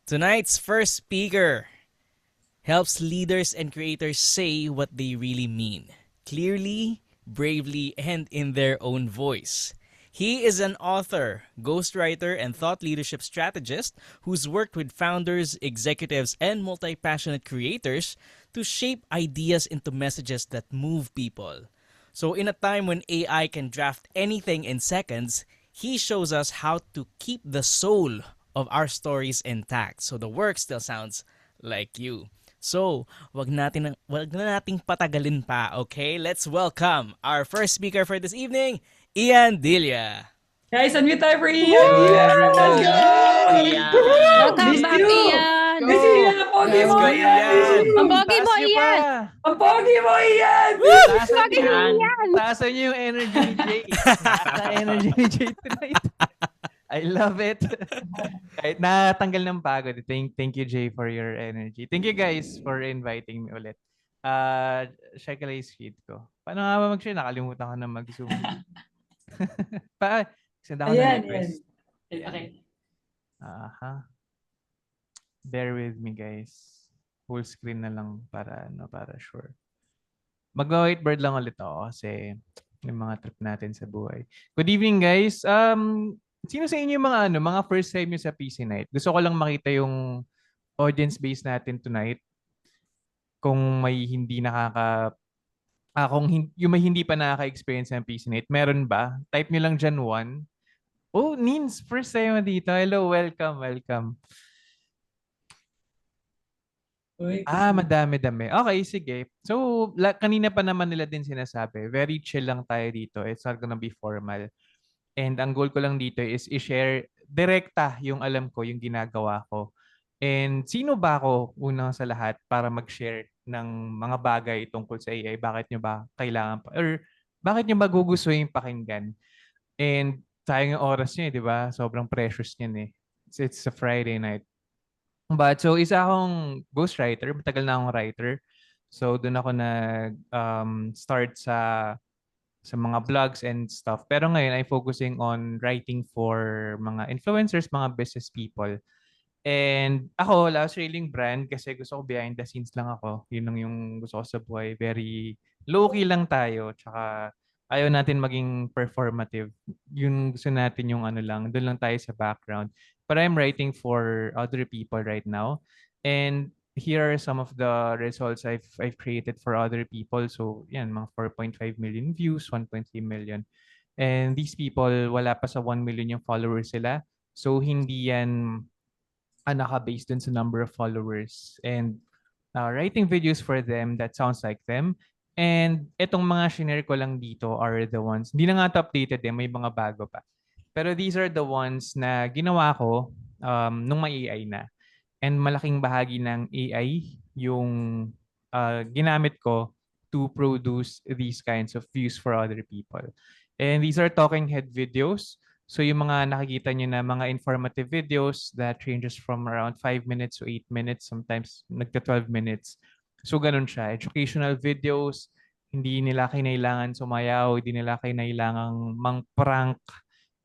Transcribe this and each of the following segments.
Tonight's first speaker helps leaders and creators say what they really mean, clearly, bravely, and in their own voice. He is an author, ghostwriter, and thought leadership strategist who's worked with founders, executives, and multi passionate creators to shape ideas into messages that move people. So, in a time when AI can draft anything in seconds, he shows us how to keep the soul of our stories intact so the work still sounds like you. So, wag na nating patagalin pa, okay? Let's welcome our first speaker for this evening, Ian Dilia. Guys, unmute tayo for Ian! Hello, Ian! Let's go! everyone. Ian. Woo! Welcome Miss back, you! Ian. Miss you, Ian! Ang pogi Let's mo, go, Ian! Miss Ian! you! Ang pogi mo, Taas niyo Ian. pa. Ang pogi mo, Ian! Taasan Pogi niyo. mo, Ian. Taasan niyo yung energy ni Jay. Taas na energy ni Jay tonight. I love it. Kahit natanggal ng pagod. Thank you, Jay, for your energy. Thank you, guys, for inviting me ulit. Check lang yung feed ko. Paano nga ba mag-share? Nakalimutan ko na mag-zoom. Send ako ng Ayan, request. Ayan. Okay. Aha. Bear with me, guys. Full screen na lang para sure. Mag-whiteboard lang ulit ako kasi yung mga trip natin sa buhay. Good evening, guys. Sino sa inyo yung mga first time nyo sa PC Night? Gusto ko lang makita yung audience base natin tonight. Kung may hindi yung may hindi pa nakaka-experience ng PC Night, meron ba? Type nyo lang dyan 1. Oh, Nins, first time mo dito. Hello, welcome. Uy, Madami-dami. Okay, sige. So, kanina pa naman nila din sinasabi, very chill lang tayo dito. It's not gonna be formal. And ang goal ko lang dito is i-share direkta yung alam ko, yung ginagawa ko. And sino ba ako unang sa lahat para mag-share ng mga bagay tungkol sa AI? Bakit nyo ba kailangan pa? Or bakit nyo ba gugustuhin pakinggan? And sayang yung oras nyo, di ba? Sobrang precious niyan eh. It's a Friday night. But so isa akong ghostwriter, matagal na akong writer. So doon ako start sa mga blogs and stuff. Pero ngayon I'm focusing on writing for mga influencers, mga business people. And ako, wala ko sariling brand kasi gusto ko behind the scenes lang ako. Yun lang yung gusto ko sa buhay. Very low-key lang tayo. Tsaka ayaw natin maging performative. Yun gusto natin yung ano lang. Doon lang tayo sa background. But I'm writing for other people right now. And here are some of the results I've created for other people. So, yan, mga 4.5 million views, 1.3 million. And these people, wala pa sa 1 million yung followers sila. So, hindi yan naka-based dun sa number of followers and writing videos for them that sounds like them. And itong mga shinare ko lang dito are the ones, hindi na nga to updated may mga bago pa. Pero these are the ones na ginawa ko nung may AI na. And malaking bahagi ng AI yung ginamit ko to produce these kinds of views for other people. And these are talking head videos. So yung mga nakikita nyo na mga informative videos that ranges from around 5 minutes to 8 minutes, sometimes nagka 12 minutes. So ganun siya. Educational videos, hindi nila kailangan sumayaw, hindi nila kailangang mang-prank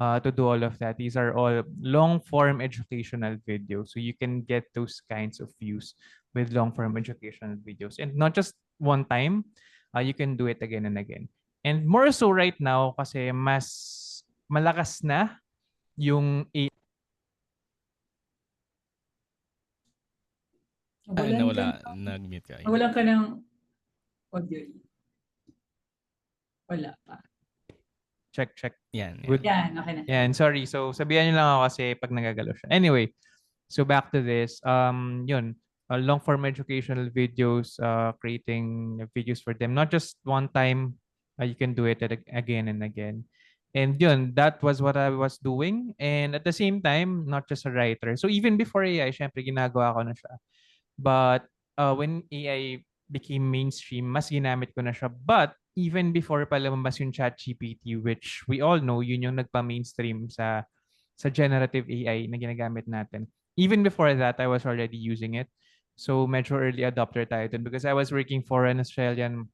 to do all of that. These are all long-form educational videos. So you can get those kinds of views with long-form educational videos. And not just one time, you can do it again and again. And more so right now kasi mas malakas na yung Ay, Nawalan ka. nag-mute ka. Nawalan ka ng audio. Wala pa. check. Yan. Good. Yan, okay na. Yan, sorry. So sabihan niyo lang ako kasi pag nagagalaw siya. Anyway, so back to this. Yun, long form educational videos, creating videos for them. Not just one time, you can do it again and again. And yun, that was what I was doing. And at the same time, not just a writer. So even before AI, syempre ginagawa ko na siya. But when AI became mainstream, mas ginamit ko na siya. But even before pa lumabas yung ChatGPT, which we all know, yun yung nagpa-mainstream sa generative AI na ginagamit natin. Even before that, I was already using it. So medyo early adopter tayo dun because I was working for an Australian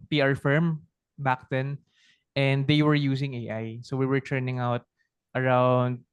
PR firm back then and they were using AI. So we were churning out around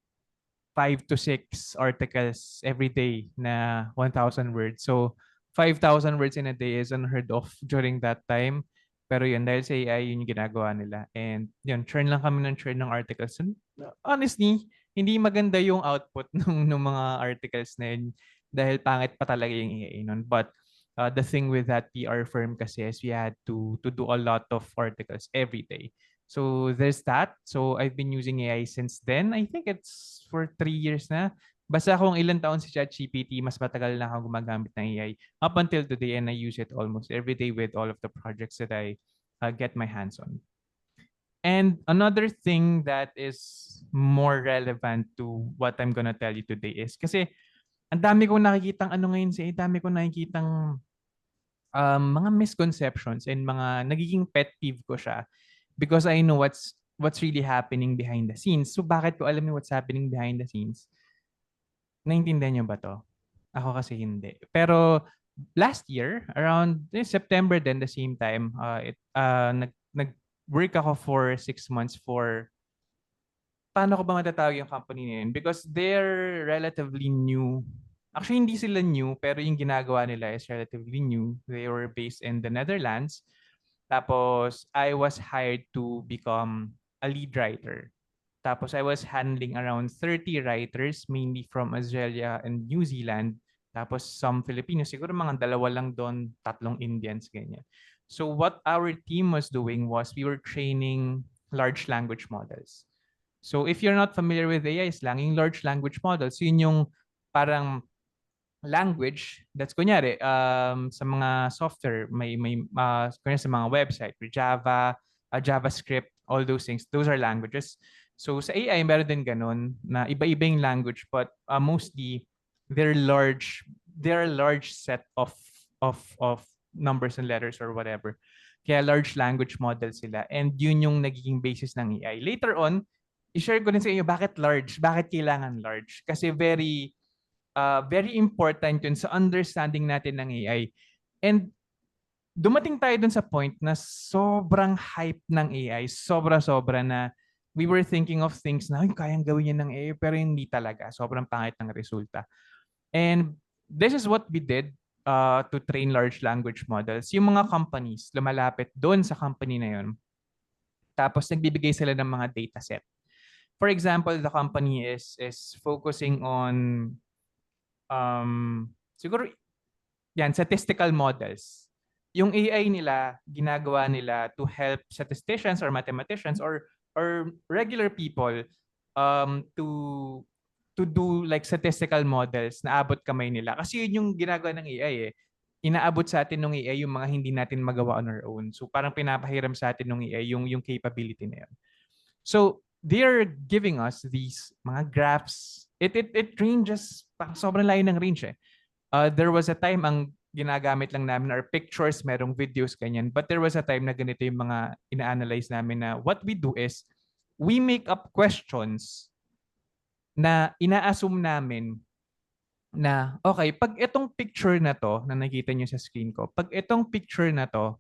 5 to 6 articles every day na 1,000 words. So 5,000 words in a day is unheard of during that time. Pero yun, dahil sa AI, yun yung ginagawa nila. And yun, churn lang kami ng churn ng articles. And honestly, hindi maganda yung output ng mga articles na yun dahil pangit pa talaga yung AI nun. But the thing with that PR firm kasi is we had to do a lot of articles every day. So there's that. So I've been using AI since then. I think it's for 3 years na. Basta kung ilang taon si ChatGPT, mas matagal na ako gumagamit ng AI up until today, and I use it almost every day with all of the projects that I get my hands on. And another thing that is more relevant to what I'm gonna tell you today is kasi ang dami kong nakikitang ano ngayon sa dami kong nakikitang mga misconceptions and mga nagiging pet peeve ko siya because I know what's really happening behind the scenes. So bakit ko alam yung what's happening behind the scenes? Naintindihan niyo ba to? Ako kasi hindi. Pero last year, around September then the same time, nag-work ako for 6 months for paano ko ba matatawag yung company na yun? Because they're relatively new. Actually, hindi sila new, pero yung ginagawa nila is relatively new. They were based in the Netherlands. Tapos, I was hired to become a lead writer. Tapos, I was handling around 30 writers, mainly from Australia and New Zealand. Tapos, some Filipinos. Siguro mga 2 lang doon, 3 Indians, ganyan. So, what our team was doing was we were training large language models. So if you're not familiar with AI slang, yung large language models, yun yung parang language that's kunyari sa mga software, kunyari sa mga website, Java, JavaScript, all those things, those are languages. So sa AI, meron din ganun na iba-iba yung language, but mostly they're large set of numbers and letters or whatever. Kaya large language model sila, and yun yung nagiging basis ng AI. Later on, i-share ko din sa inyo bakit large, bakit kailangan large. Kasi very important yun sa understanding natin ng AI. And dumating tayo dun sa point na sobrang hype ng AI, sobra-sobra na we were thinking of things na kayang gawin yan ng AI, pero hindi talaga. Sobrang pangit ng resulta. And this is what we did to train large language models. Yung mga companies, lumalapit doon sa company na yun. Tapos nagbibigay sila ng mga dataset. For example, the company is focusing on siguro yan, statistical models. Yung AI nila, ginagawa nila to help statisticians or mathematicians or regular people to do like statistical models na abot kamay nila. Kasi yun yung ginagawa ng AI eh. Inaabot sa atin ng AI yung mga hindi natin magawa on our own. So parang pinapahiram sa atin ng AI yung capability na yun. So they're giving us these mga graphs. It ranges, sobrang layo ng range eh. There was a time ang ginagamit lang namin are pictures, merong videos, ganyan. But there was a time na ganito yung mga ina-analyze namin na what we do is we make up questions na ina-assume namin na okay, pag itong picture na to na nakita niyo sa screen ko, pag itong picture na to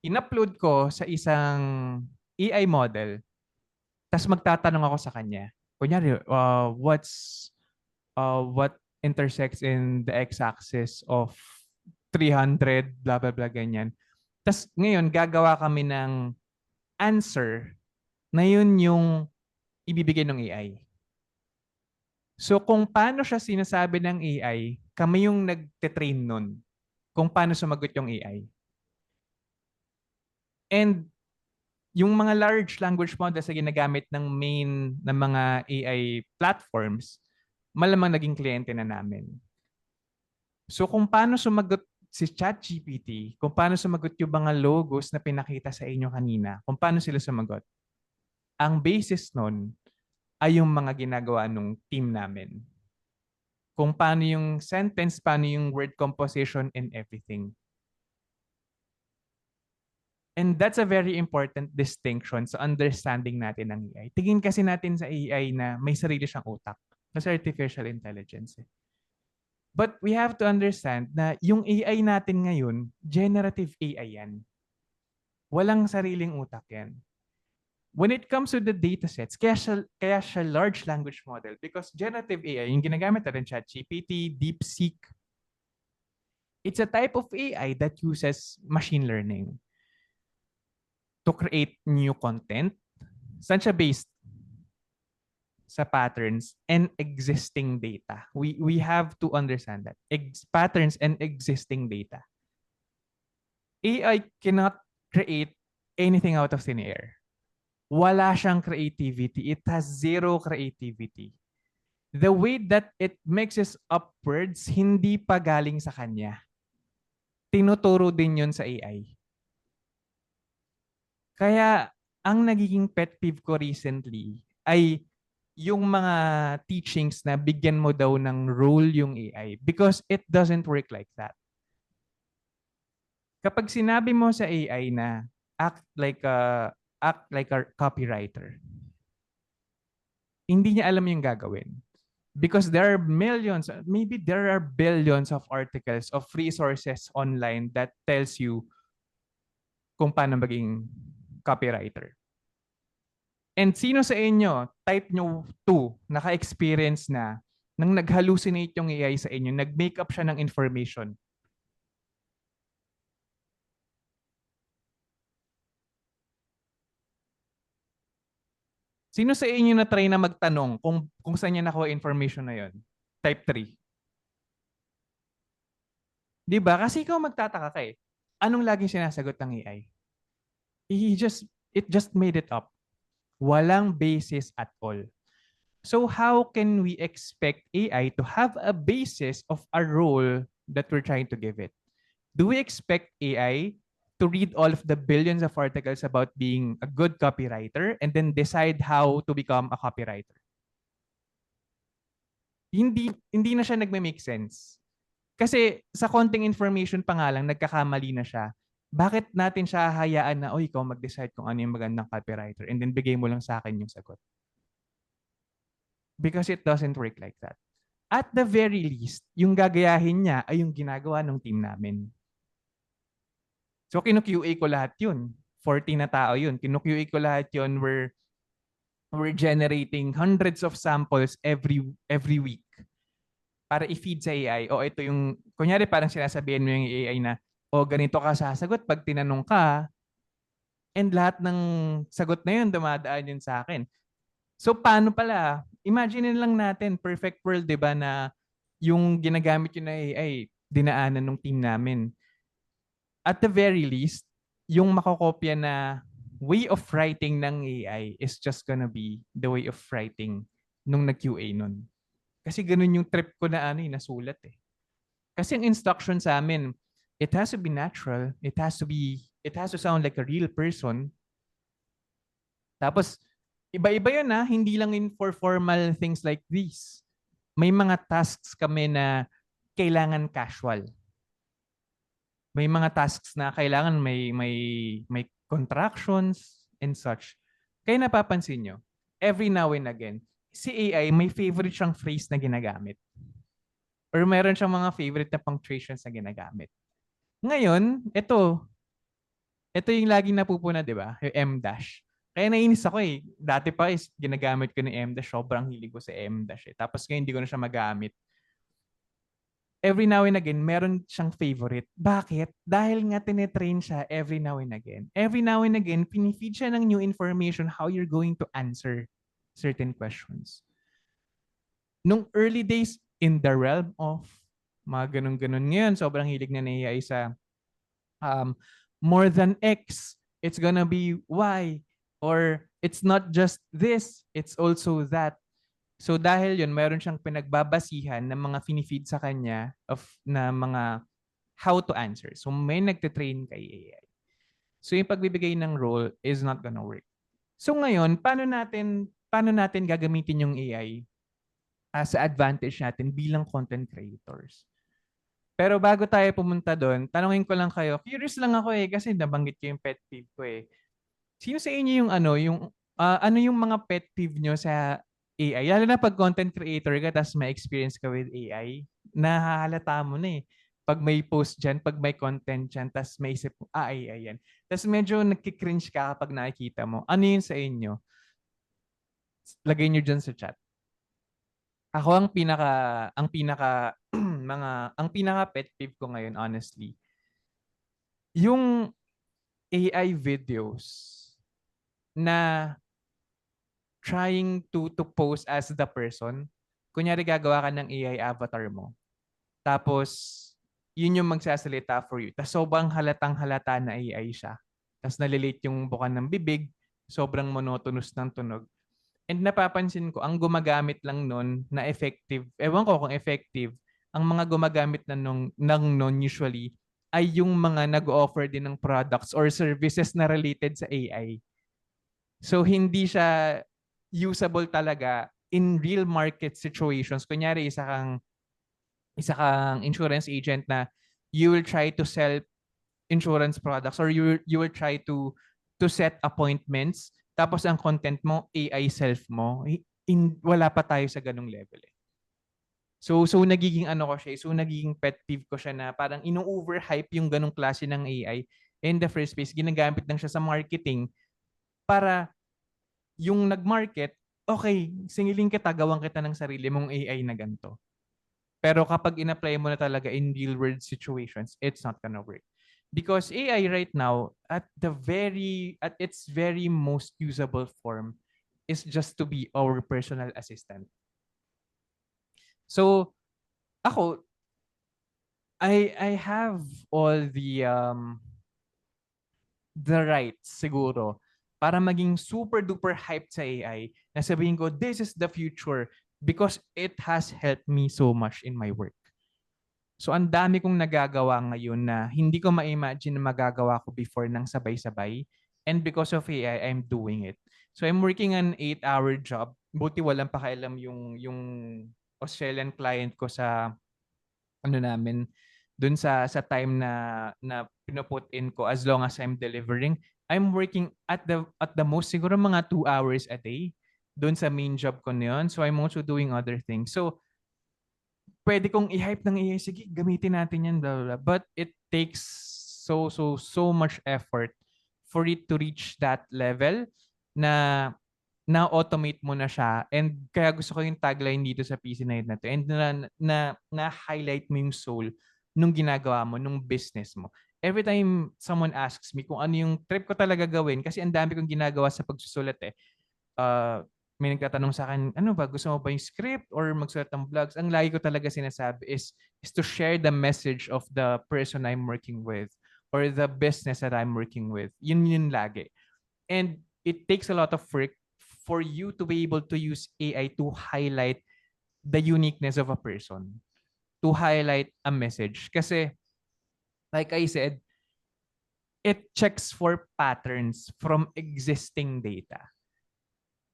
in-upload ko sa isang AI model, tas magtatanong ako sa kanya. Kunyari, what intersects in the x-axis of 300, blah, blah, blah, ganyan. Tas ngayon, gagawa kami ng answer na yun yung ibibigay ng AI. So kung paano siya sinasabi ng AI, kami yung nagte-train nun kung paano sumagot yung AI. And yung mga large language models na ginagamit ng main ng mga AI platforms, malamang naging kliyente na namin. So kung paano sumagot si ChatGPT, kung paano sumagot yung mga logos na pinakita sa inyo kanina, kung paano sila sumagot, ang basis nun ay yung mga ginagawa ng team namin. Kung paano yung sentence, paano yung word composition and everything. And that's a very important distinction sa understanding natin ng AI. Tingin kasi natin sa AI na may sarili siyang utak. Kasi artificial intelligence. But we have to understand na yung AI natin ngayon, generative AI yan. Walang sariling utak yan. When it comes to the datasets, kaya siya large language model because generative AI, yung ginagamit natin ChatGPT, DeepSeek, it's a type of AI that uses machine learning to create new content. Saan siya based? Sa patterns and existing data. We have to understand that. Patterns and existing data. AI cannot create anything out of thin air. Wala siyang creativity. It has zero creativity. The way that it mixes up words, hindi pa galing sa kanya. Tinuturo din yun sa AI. Kaya, ang nagiging pet peeve ko recently ay yung mga teachings na bigyan mo daw ng role yung AI because it doesn't work like that. Kapag sinabi mo sa AI na act like a copywriter, hindi niya alam yung gagawin. Because there are millions, maybe there are billions of articles of resources online that tells you kung paano maging copywriter. And sino sa inyo, type nyo 2, naka-experience na nang nag-hallucinate yung AI sa inyo, nag-make up siya ng information. Sino sa inyo na try na magtanong kung saan niya nakuha information na yon? Type 3. Di ba? Kasi ikaw magtataka ka eh. Anong laging sinasagot ng AI? It just made it up. Walang basis at all. So how can we expect AI to have a basis of a role that we're trying to give it? Do we expect AI to read all of the billions of articles about being a good copywriter and then decide how to become a copywriter? Hindi na siya nagme-make sense. Kasi sa konting information pa nga lang, nagkakamali na siya. Bakit natin siya hayaan na, ikaw mag-decide kung ano yung magandang copywriter and then bigay mo lang sa akin yung sagot? Because it doesn't work like that. At the very least, yung gagayahin niya ay yung ginagawa ng team namin. So, kinu-QA ko lahat yun. 40 na tao yun. Kinu-QA ko lahat yun. We're generating hundreds of samples every week para i-feed sa AI. O ito yung, kunyari parang sinasabihan mo yung AI na, ganito ka sasagot pag tinanong ka, and lahat ng sagot na yun, dumadaan yun sa akin. So, paano pala? Imagine lang natin, perfect world, di ba, na yung ginagamit yun na AI, dinaanan ng team namin. At the very least, yung makokopya na way of writing ng AI is just gonna be the way of writing nung nag-QA nun. Kasi ganun yung trip ko na nasulat eh. Kasi ang instruction sa amin, it has to be natural, it has to sound like a real person. Tapos, iba-iba yun hindi lang in for formal things like these. May mga tasks kami na kailangan casual. May mga tasks na kailangan may contractions and such. Kaya napapansin nyo, every now and again, si AI may favorite siyang phrase na ginagamit. Or meron siyang mga favorite na punctuations na ginagamit. Ngayon, ito yung laging napupuna, di ba? Yung M-. Kaya nainis ako eh. Dati pa ginagamit ko ng M-. Sobrang hilig ko sa M- eh. Tapos ngayon hindi ko na siya magamit. Every now and again, meron siyang favorite. Bakit? Dahil nga tinetrain siya every now and again. Every now and again, pinifeed siya ng new information how you're going to answer certain questions. Nung early days, in the realm of mga ganun-ganun ngayon, sobrang hilig na AI sa more than X, it's gonna be Y. Or it's not just this, it's also that. So dahil yun, mayroon siyang pinagbabasihan ng mga finifeed sa kanya na mga how to answer. So may nagtitrain kay AI. So yung pagbibigay ng role is not gonna work. So ngayon, paano natin gagamitin yung AI as a advantage natin bilang content creators? Pero bago tayo pumunta doon, tanungin ko lang kayo, curious lang ako kasi nabanggit ko yung pet peeve ko Sino sa inyo yung ano yung mga pet peeve nyo sa AI? Lalo na pag content creator ka tapos may experience ka with AI, nahahalata mo na pag may post dyan, pag may content dyan, tas may isip mo, AI yan. Tas medyo nagkikringe ka kapag nakikita mo. Ano yun sa inyo? Lagay nyo dyan sa chat. Ako ang pinaka pet peeve ko ngayon, honestly, yung AI videos na trying to pose as the person. Kunyari gagawa ka ng AI avatar mo. Tapos, yun yung magsasalita for you. Tapos sobrang halatang halata na AI siya. Tapos nalilate yung buka ng bibig. Sobrang monotonous ng tunog. And napapansin ko, ang gumagamit lang nun na effective, ewan ko kung effective, ang mga gumagamit ng nun usually ay yung mga nag-offer din ng products or services na related sa AI. So hindi siya usable talaga in real market situations. Kunyari, isa kang insurance agent na you will try to sell insurance products or you will try to set appointments, tapos ang content mo AI self mo. Wala pa tayo sa ganung level eh. So nagiging ano ko siya, so nagiging pet peeve ko siya na parang ino-overhype yung ganung klase ng AI. In the first place, ginagamit lang siya sa marketing para yung nag-market, okay, singilin kita, gawan kita ng sarili mong AI na ganito. Pero kapag in-apply mo na talaga in real-world situations, it's not gonna work. Because AI right now, at its very most usable form, is just to be our personal assistant. So, ako, I have all the rights siguro para maging super duper hyped sa AI na sabihin ko, this is the future because it has helped me so much in my work. So ang dami kong nagagawa ngayon na hindi ko ma-imagine na magagawa ko before ng sabay-sabay. And because of AI, I'm doing it. So I'm working an 8-hour job. Buti walang pakialam yung Australian client ko sa ano namin, dun sa time na pinuput in ko as long as I'm delivering. I'm working at the most siguro mga 2 hours a day dun sa main job ko na yun. So I'm also doing other things. So pwede kong i-hype ng AI, sige, gamitin natin yan, blah, blah, blah. But it takes so much effort for it to reach that level na na-automate mo na siya. And kaya gusto ko yung tagline dito sa PC Night na to. And na-highlight mo yung soul nung ginagawa mo, nung business mo. Every time someone asks me kung ano yung trip ko talaga gawin, kasi ang dami kong ginagawa sa pagsusulat eh. May nagtatanong sa akin, ano ba, gusto mo ba yung script or magsulat ng vlogs? Ang lagi ko talaga sinasabi is to share the message of the person I'm working with or the business that I'm working with. Yun lagi. And it takes a lot of work for you to be able to use AI to highlight the uniqueness of a person, to highlight a message. Kasi, like I said, it checks for patterns from existing data.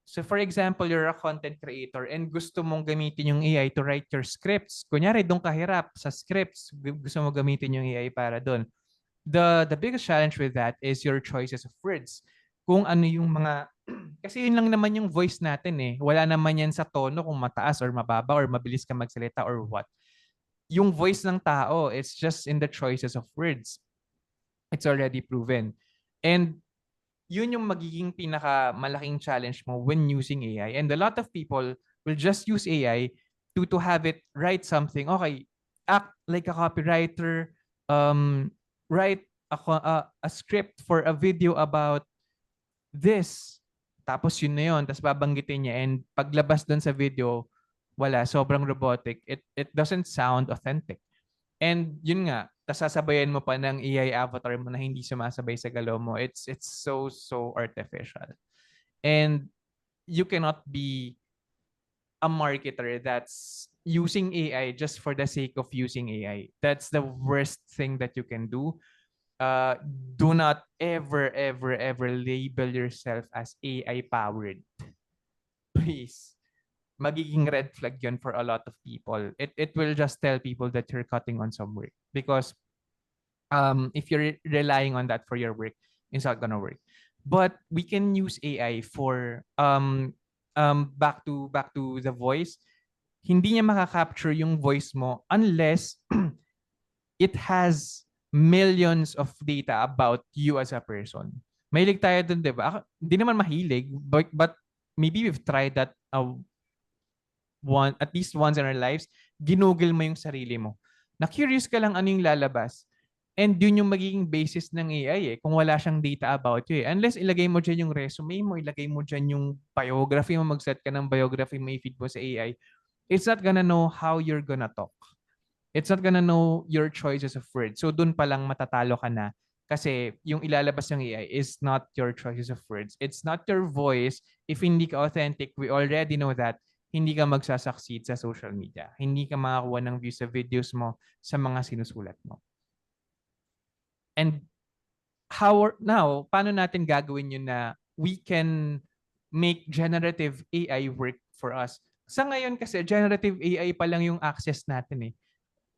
So for example, you're a content creator and gusto mong gamitin yung AI to write your scripts. Kunyari, doon kahirap sa scripts, gusto mo gamitin yung AI para doon. The biggest challenge with that is your choices of words. Kung ano yung mga kasi yun lang naman yung voice natin eh. Wala naman yan sa tono kung mataas or mababa or mabilis ka magsalita or what. Yung voice ng tao, it's just in the choices of words. It's already proven. And yun yung magiging pinakamalaking challenge mo when using AI. And a lot of people will just use AI to have it write something. Okay, act like a copywriter, write a script for a video about this. Tapos yun na yun. Tapos babanggitin niya. And paglabas dun sa video, wala. Sobrang robotic. It doesn't sound authentic. And yun nga, tapos sasabayan mo pa ng AI avatar mo na hindi sumasabay sa galaw mo. It's so artificial. And you cannot be a marketer that's using AI just for the sake of using AI. That's the worst thing that you can do. Do not ever label yourself as AI powered. Please. Magiging red flag yun for a lot of people. It will just tell people that you're cutting on some work. Because if you're relying on that for your work, it's not gonna work. But we can use AI for back to the voice. Hindi niya makaka-capture yung voice mo unless it has millions of data about you as a person. Mahilig tayo dun, di ba? Hindi naman mahilig, but maybe we've tried that at least once in our lives. Ginugol mo yung sarili mo. Na-curious ka lang ano yung lalabas. And yun yung magiging basis ng AI kung wala siyang data about you Unless ilagay mo dyan yung resume mo, ilagay mo dyan yung biography mo, mag-set ka ng biography mo, i-feed mo sa AI, it's not gonna know how you're gonna talk. It's not gonna know your choices of words. So dun pa lang matatalo ka na kasi yung ilalabas ng AI is not your choices of words. It's not your voice. If hindi ka authentic, we already know that hindi ka magsasucceed sa social media. Hindi ka makakuha ng views sa videos mo, sa mga sinusulat mo. And now, paano natin gagawin yun na we can make generative AI work for us? Sa ngayon kasi, generative AI pa lang yung access natin eh.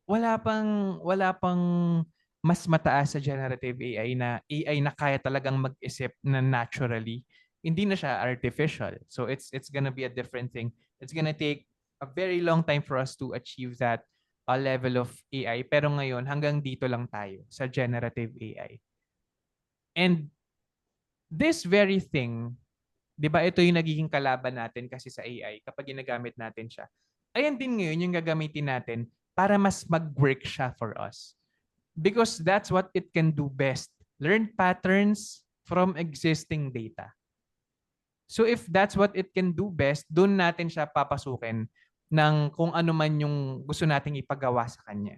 Wala pang mas mataas sa generative AI na kaya talagang mag-isip na naturally. Hindi na siya artificial. So it's gonna be a different thing. It's gonna take a very long time for us to achieve that level of AI. Pero ngayon, hanggang dito lang tayo sa generative AI. And this very thing, di ba ito yung nagiging kalaban natin kasi sa AI kapag ginagamit natin siya. Ayan din ngayon yung gagamitin natin para mas mag-work siya for us. Because that's what it can do best. Learn patterns from existing data. So if that's what it can do best, doon natin siya papasukin ng kung ano man yung gusto nating ipagawa sa kanya.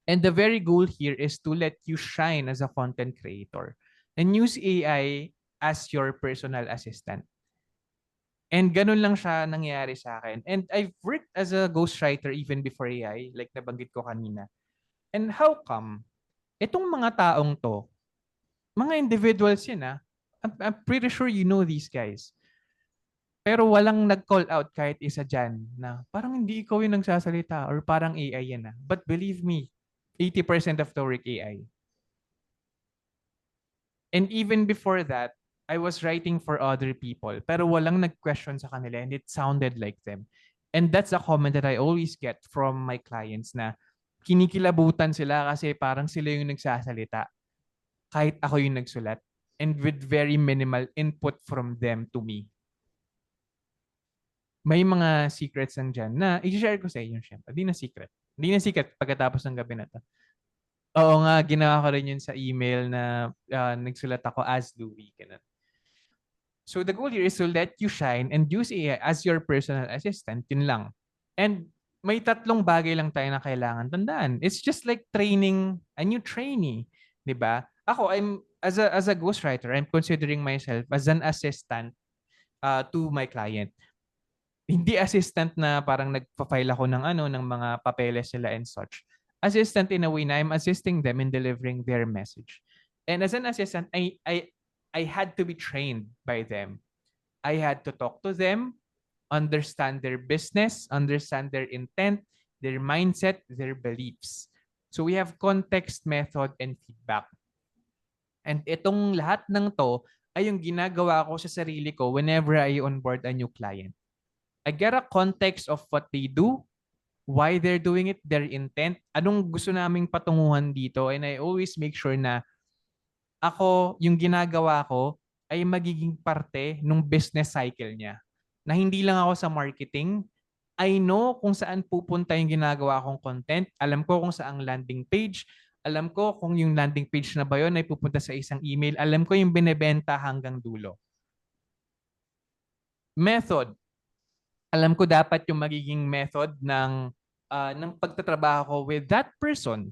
And the very goal here is to let you shine as a content creator and use AI as your personal assistant. And ganun lang siya nangyayari sa akin. And I've worked as a ghostwriter even before AI, like nabanggit ko kanina. And how come? Itong mga taong to, mga individuals yun ah. I'm pretty sure you know these guys. Pero walang nag-call out kahit isa dyan na parang hindi ikaw yung nagsasalita or parang AI yan ah. But believe me, 80% of the work AI. And even before that, I was writing for other people pero walang nag-question sa kanila and it sounded like them. And that's a comment that I always get from my clients na kinikilabutan sila kasi parang sila yung nagsasalita kahit ako yung nagsulat and with very minimal input from them to me. May mga secrets lang dyan na i-share ko sa inyo syempre. Hindi na secret. Hindi na secret pagkatapos ng gabi na to. Oo nga, ginawa ko rin yun sa email na nagsulat ako as Louie. Ganun. So the goal here is to let you shine and use AI as your personal assistant. Yun lang. And may tatlong bagay lang tayo na kailangan tandaan. It's just like training a new trainee. Diba? Ako, as a ghostwriter, I'm considering myself as an assistant to my client. Hindi assistant na parang nagpa-file ako ng mga papeles nila and such. Assistant in a way na I'm assisting them in delivering their message. And as an assistant, I had to be trained by them. I had to talk to them, understand their business, understand their intent, their mindset, their beliefs. So we have context, method, and feedback. And itong lahat ng to ay yung ginagawa ko sa sarili ko whenever I onboard a new client. I get a context of what they do, why they're doing it, their intent, anong gusto naming patunguhan dito, and I always make sure na ako, yung ginagawa ko ay magiging parte ng business cycle niya. Na hindi lang ako sa marketing, I know kung saan pupunta yung ginagawa kong content, alam ko kung saan landing page, alam ko kung yung landing page na ba yun ay pupunta sa isang email, alam ko yung binebenta hanggang dulo. Method. Alam ko dapat yung magiging method ng pagtatrabaho ko with that person.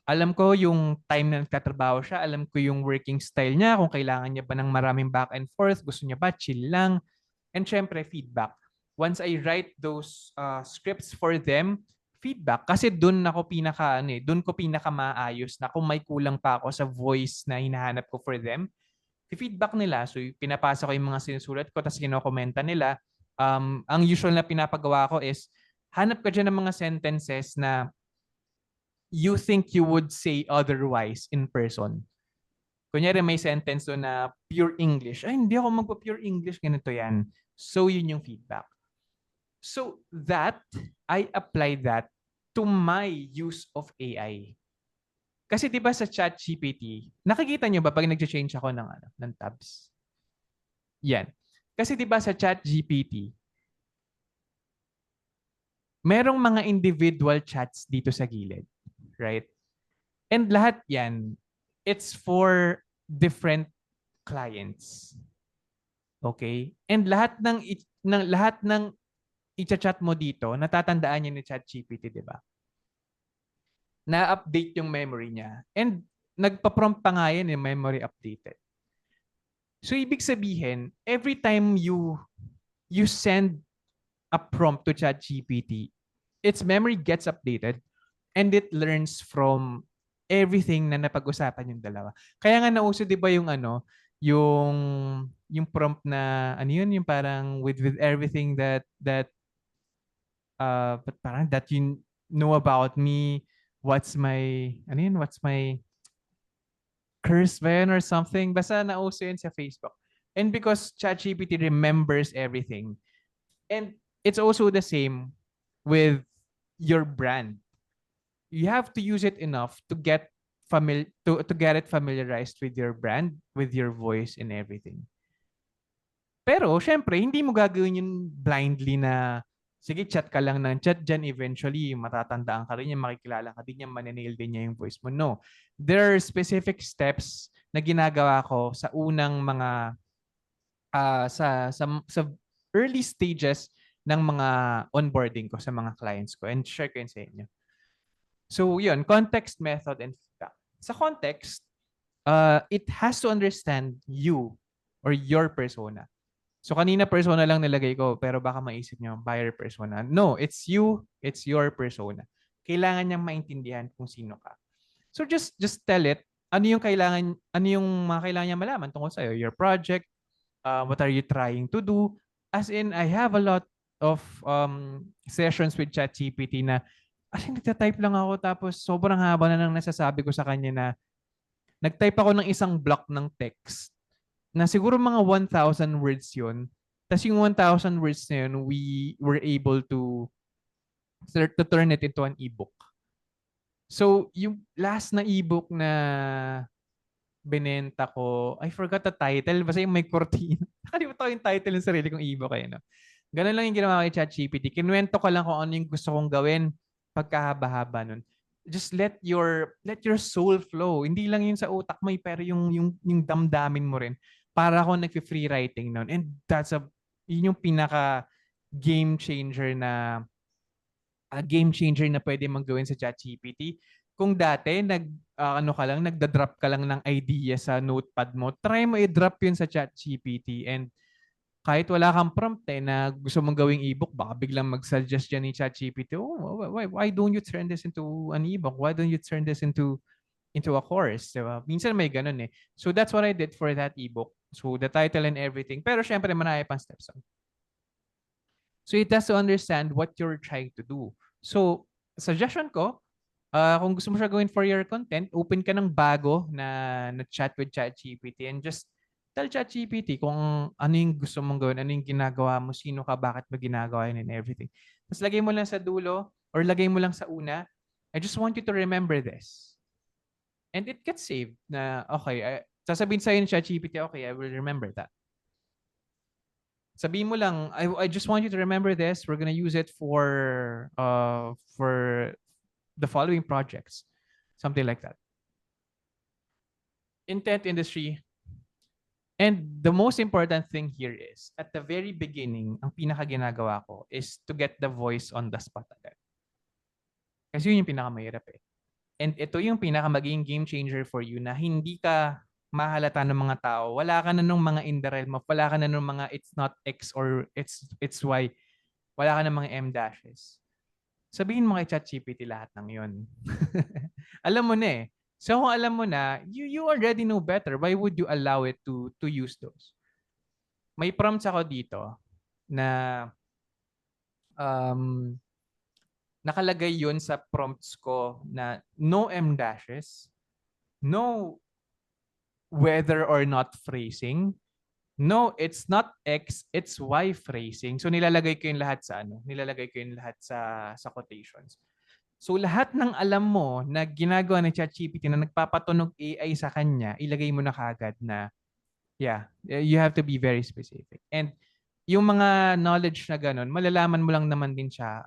Alam ko yung time na nagtatrabaho siya, alam ko yung working style niya, kung kailangan niya ba ng maraming back and forth, gusto niya ba chill lang. And syempre, feedback. Once I write those scripts for them, feedback. Kasi doon doon ko pinaka maayos na kung may kulang pa ako sa voice na hinahanap ko for them, feedback nila. So pinapasa ko yung mga sinusulat ko, tapos kinokomenta nila. Ang usual na pinapagawa ko is, hanap ka dyan ng mga sentences na you think you would say otherwise in person. Kunyari may sentence doon na pure English. Ay, hindi ako magpa-pure English. Ganito yan. So, yun yung feedback. So, I apply that to my use of AI. Kasi 'di ba sa ChatGPT, nakikita niyo ba pag nag-change ako ng ng tabs? Yan. Kasi 'di ba sa ChatGPT, merong mga individual chats dito sa gilid, right? And lahat 'yan, it's for different clients. Okay? And lahat ng i-chat mo dito, natatandaan niya ni ChatGPT, 'di ba? Na-update yung memory niya. And nagpa-prompt pa nga yan, yung memory updated. So ibig sabihin, every time you send a prompt to ChatGPT, its memory gets updated and it learns from everything na napag-usapan yung dalawa. Kaya nga nauso 'di ba yung yung prompt na yung parang with everything but parang that you know about me, what's my curse ba yun or something. Basta nauso yun sa Facebook. And because ChatGPT remembers everything. And it's also the same with your brand. You have to use it enough to get to get it familiarized with your brand, with your voice and everything. Pero syempre, hindi mo gagawin yun blindly na sige, chat ka lang ng chat dyan. Eventually, matatandaan ka rin yan, makikilala ka din yan, mananail din niya yung voice mo. No. There are specific steps na ginagawa ko sa unang mga sa early stages ng mga onboarding ko sa mga clients ko, and share ko yun sa inyo. So yun, context, method, and feedback. Sa context, it has to understand you or your persona. So kanina persona lang nilagay ko, pero baka maisip niyo buyer persona. No, it's you, it's your persona. Kailangan niyang maintindihan kung sino ka. So just tell it ano yung mga kailangan niya malaman tungkol sa iyo, your project, what are you trying to do? As in, I have a lot of sessions with ChatGPT na as in, nagta-type lang ako tapos sobrang haba na nang nasasabi ko sa kanya na nag-type ako ng isang block ng text na siguro mga 1,000 words yun. Tapos yung 1,000 words na yun, we were able to turn it into an ebook. So, yung last na ebook na binenta ko, I forgot the title. Basta yung may cortina. Nakalimutan ko yung title ng sarili kong ebook. No? Ganun lang yung ginawa ko kay ChatGPT. Kinuwento ko lang kung ano yung gusto kong gawin pagkahaba-haba nun. Just let your soul flow. Hindi lang yun sa utak mo, pero yung damdamin mo rin. Para ako nag-free writing noon. And yun yung pinaka game changer na pwede mong gawin sa ChatGPT. Kung dati nagda-drop ka lang ng idea sa notepad mo, try mo i-drop yun sa ChatGPT, and kahit wala kang prompt na gusto mong gawing ebook, baka biglang mag-suggest yan ni ChatGPT, why don't you turn this into an ebook? Why don't you turn this into a course? Diba? Minsan may ganun eh. So that's what I did for that ebook. So the title and everything. Pero syempre marami pang steps. So it has to understand what you're trying to do. So suggestion ko, kung gusto mo siya gawin for your content, open ka ng bago na chat with ChatGPT and just tell ChatGPT kung ano yung gusto mong gawin, ano yung ginagawa mo, sino ka, bakit mo ginagawa yun, and everything. Tapos lagay mo lang sa dulo or lagay mo lang sa una, I just want you to remember this. And it gets saved na, okay, sasabihin sa'yo ni ChatGPT, okay, I will remember that. Sabihin mo lang, I just want you to remember this. We're gonna use it for the following projects. Something like that. Intent industry. And the most important thing here is, at the very beginning, ang pinaka ginagawa ko is to get the voice on the spot agad. Kasi yun yung pinakamahirap eh. And ito yung pinaka magiging game changer for you na hindi ka mahalata ng mga tao. Wala ka na nung mga in the realm of, wala ka na nung mga it's not X or it's Y. Wala ka na mga M dashes. Sabihin mo kay ChatGPT lahat ng yun. Alam mo na eh. So kung alam mo na, you already know better. Why would you allow it to use those? May prompts ako dito na nakalagay yun sa prompts ko na no M dashes, no whether or not phrasing, no, it's not X, it's Y phrasing. So nilalagay ko yung lahat sa Nilalagay ko yung lahat sa quotations. So lahat ng alam mo na ginagawa ng ChatGPT na nagpapatunog AI sa kanya, ilagay mo na kaagad na you have to be very specific. And yung mga knowledge na ganun, malalaman mo lang naman din siya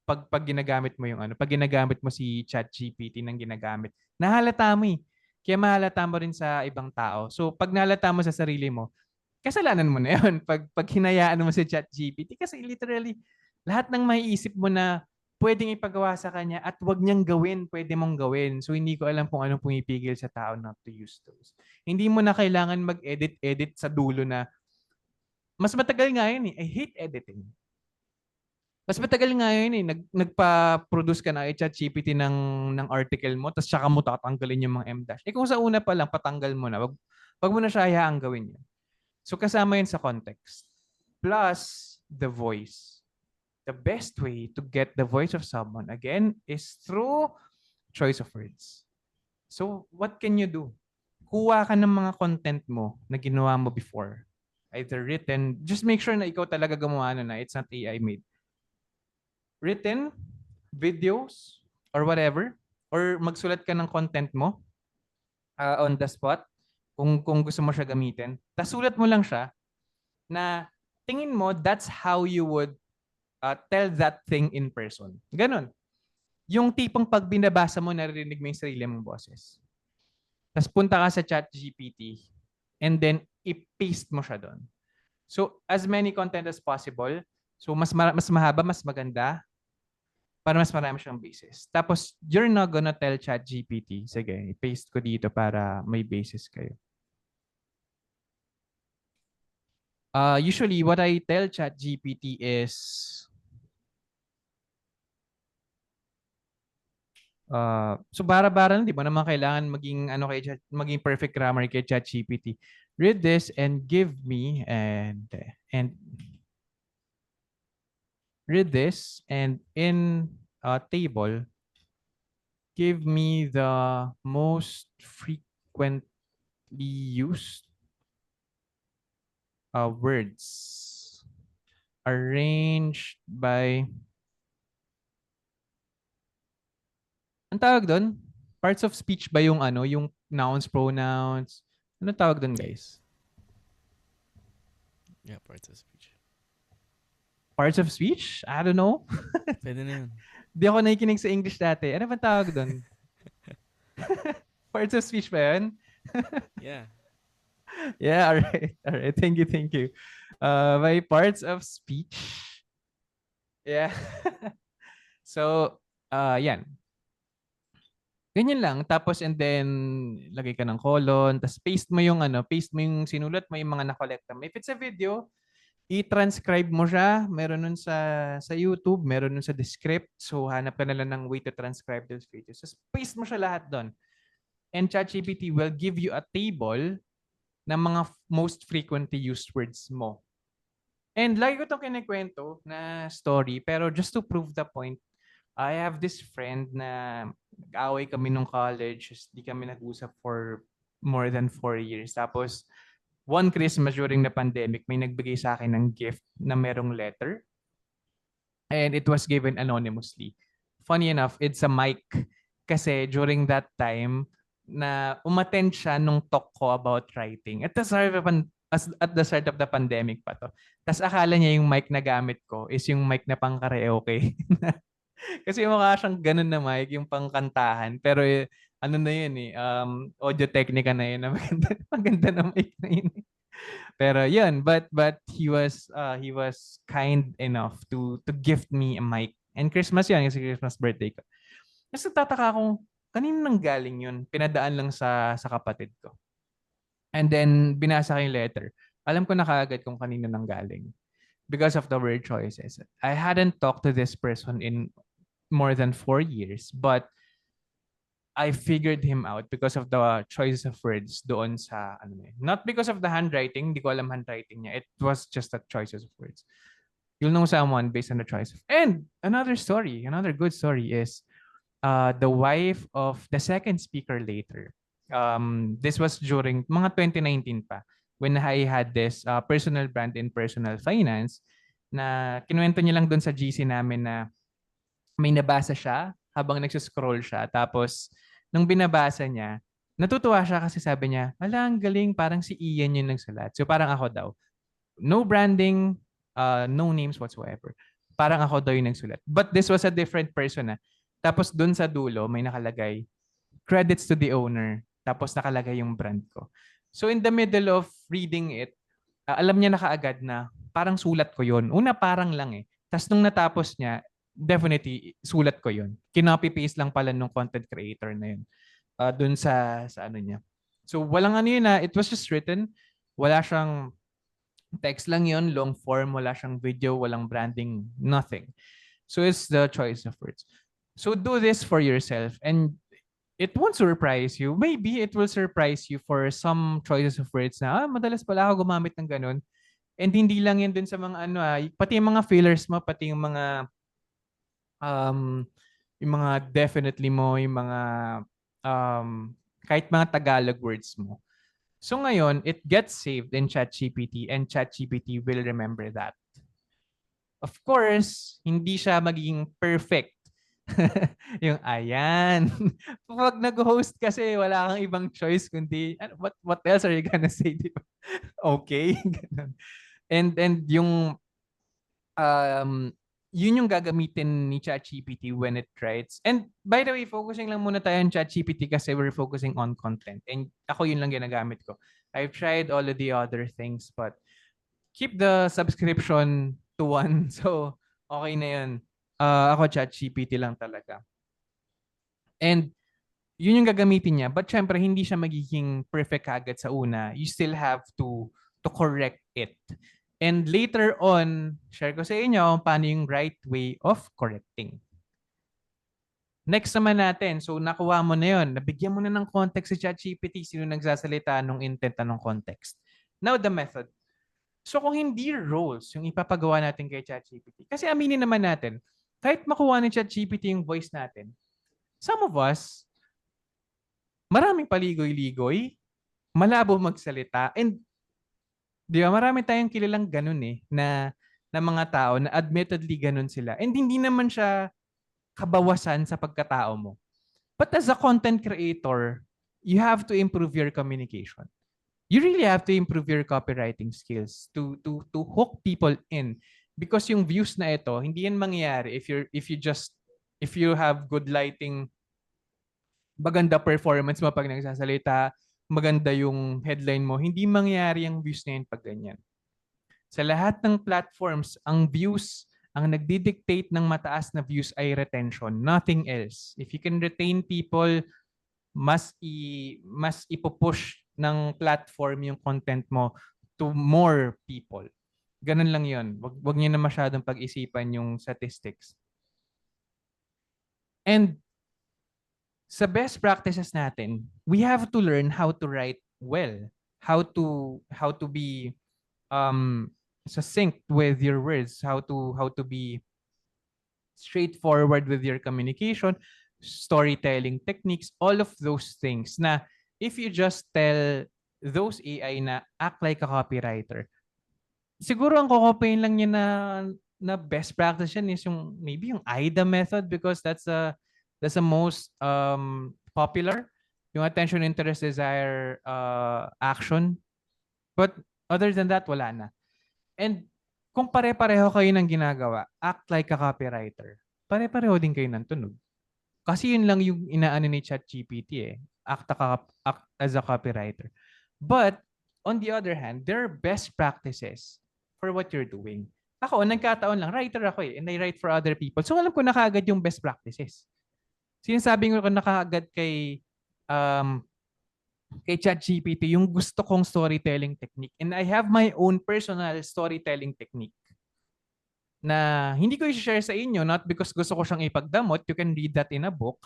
pag ginagamit mo yung pag ginagamit mo si ChatGPT ng ginagamit. Nahalata mo eh. Kaya mahalata mo rin sa ibang tao. So pag nahalata mo sa sarili mo, kasalanan mo na yun. Pag hinayaan mo si ChatGPT, kasi literally, lahat ng maiisip mo na pwedeng ipagawa sa kanya at wag niyang gawin, pwede mong gawin. So hindi ko alam kung anong pumipigil sa tao not to use those. Hindi mo na kailangan mag-edit sa dulo na mas matagal nga yun eh. I hate editing. Mas matagal nga yun eh. Nagpa-produce ka na ChatGPT ng article mo, tapos saka mo tatanggalin yung mga M-dash. Kung sa una pa lang, patanggal mo na. Wag mo na siya hayaang gawin yun. So kasama yun sa context. Plus, the voice. The best way to get the voice of someone, again, is through choice of words. So, what can you do? Kuha ka ng mga content mo na ginawa mo before. Either written, just make sure na ikaw talaga gumawa na it's not AI made. Written, videos, or whatever, or magsulat ka ng content mo on the spot, kung gusto mo siya gamitin. Tapos sulat mo lang siya na tingin mo that's how you would tell that thing in person. Ganon. Yung tipong pag binabasa mo, naririnig mo yung sarili mong boses. Tapos punta ka sa ChatGPT and then i-paste mo siya doon. So as many content as possible. So mas mahaba, mas maganda para mas marami siyang basis. Tapos you're not gonna tell ChatGPT, sige, i-paste ko dito para may basis kayo. Usually what I tell ChatGPT is so bara-bara di ba naman kailangan maging perfect grammar kay ChatGPT. Read this and give me and read this and in a table give me the most frequently used words arranged by ang tawag doon? Parts of speech ba yung yung nouns, pronouns? Ano tawag doon, guys? Yeah, parts of speech. Parts of speech? I don't know. Pwede na yun. Di ako nakikinig sa English dati. Ano ba tawag doon? Parts of speech ba yun? Yeah. Yeah, alright. Alright, thank you. By parts of speech. Yeah. So, yan. Ganyan lang. Tapos and then lagay ka ng colon, tapos paste mo yung sinulat mo yung mga nakolekta mo. If it's a video, i-transcribe mo siya. Meron nun sa YouTube, meron nun sa Descript. So hanap ka na lang ng way to transcribe those videos. Just paste mo siya lahat doon. And ChatGPT will give you a table ng mga most frequently used words mo. And lagi ko itong kinikwento na story, pero just to prove the point, I have this friend na nag-away kami nung college. Di kami nag-usap for more than 4 years. Tapos, one Christmas during the pandemic, may nagbigay sa akin ng gift na merong letter. And it was given anonymously. Funny enough, it's a mic. Kasi during that time, na umattend siya nung talk ko about writing. At the start of the pandemic pa to. Tapos akala niya yung mic na gamit ko is yung mic na pang karaoke. Kasi mukha siyang ganun na mic, yung pangkantahan. Pero ano na yun eh, audio technica na yun. Maganda na mic na yun. Pero yun, but he was kind enough to gift me a mic. And Christmas yun, kasi Christmas birthday ko. Kasi tataka akong, kanino nang galing yun? Pinadaan lang sa kapatid ko. And then, binasa ko yung letter. Alam ko na kaagad kung kanino nang galing. Because of the word choices. I hadn't talked to this person in more than 4 years, but I figured him out because of the choices of words doon sa not because of the handwriting, hindi ko alam handwriting niya. It was just the choices of words. You'll know someone based on the choice. And another good story is the wife of the second speaker later. This was during mga 2019 pa when I had this personal brand in personal finance na kinuwento niya lang doon sa GC namin na may nabasa siya habang nagsiscroll siya. Tapos, nung binabasa niya, natutuwa siya kasi sabi niya, ala, ang galing, parang si Ian yung nagsulat. So, parang ako daw. No branding, no names whatsoever. Parang ako daw yung nagsulat. But this was a different person. Tapos, dun sa dulo, may nakalagay, credits to the owner. Tapos, nakalagay yung brand ko. So, in the middle of reading it, alam niya na kaagad na parang sulat ko yun. Una, parang lang eh. Tapos nung natapos niya, definitely, sulat ko yun. Kinopy-paste lang pala nung content creator na yun. Dun sa ano niya. So, walang ano yun it was just written. Wala siyang text lang yun, long form, wala siyang video, walang branding, nothing. So, it's the choice of words. So, do this for yourself and it won't surprise you. Maybe it will surprise you for some choices of words na, madalas pala ako gumamit ng ganun. And hindi lang yan dun sa mga ano pati yung mga fillers mo, pati yung mga definitely mo, yung mga kahit mga Tagalog words mo. So ngayon, it gets saved in ChatGPT and ChatGPT will remember that. Of course, hindi siya magiging perfect. Yung ayan. Pag nag-host kasi wala kang ibang choice kundi what else are you gonna say? Diba? Okay. and yung yun yung gagamitin ni ChatGPT when it writes. And by the way, focusing lang muna tayo on ChatGPT kasi we're focusing on content. And ako yun lang ginagamit ko. I've tried all of the other things but keep the subscription to one. So, okay na yun. Ako ChatGPT lang talaga. And yun yung gagamitin niya. But syempre, hindi siya magiging perfect agad sa una. You still have to correct it. And later on, share ko sa inyo kung paano yung right way of correcting. Next naman natin. So, nakuha mo na yun. Nabigyan mo na ng context sa ChatGPT. Sino nagsasalita ng intent na ng context. Now, the method. So, kung hindi roles yung ipapagawa natin kay ChatGPT, kasi aminin naman natin, kahit makuha ni ChatGPT yung voice natin, some of us, maraming paligoy-ligoy, malabo magsalita, and di ba, marami tayong kilalang ganun na mga tao na admittedly ganun sila. And hindi naman siya kabawasan sa pagkatao mo. But as a content creator, you have to improve your communication. You really have to improve your copywriting skills to hook people in. Because yung views na ito, hindi yan mangyayari if you have good lighting, maganda performance mo pag nagsasalita, maganda yung headline mo, hindi mangyayari yung views na yun pag ganyan. Sa lahat ng platforms, ang views, ang nagdidictate ng mataas na views ay retention, nothing else. If you can retain people, mas ipupush ng platform yung content mo to more people. Ganun lang yun. Wag niyo na masyadong pag-isipan yung statistics. And sa best practices natin, we have to learn how to write well, how to be succinct with your words, how to be straightforward with your communication, storytelling techniques, all of those things na if you just tell those AI na act like a copywriter, siguro ang kokopyahin lang niya na best practice yan is yung maybe yung AIDA method because that's the most popular, yung attention, interest, desire, action. But other than that, wala na. And kung pare-pareho kayo ng ginagawa, act like a copywriter, pare-pareho din kayo ng tunog. Kasi yun lang yung inaano ni ChatGPT act as a copywriter. But on the other hand, there are best practices for what you're doing. Ako, nagkataon lang, writer ako and I write for other people. So alam ko na kaagad yung best practices. Sinasabi ko na kaagad kay ChatGPT yung gusto kong storytelling technique. And I have my own personal storytelling technique na hindi ko i-share sa inyo, not because gusto ko siyang ipagdamot, you can read that in a book,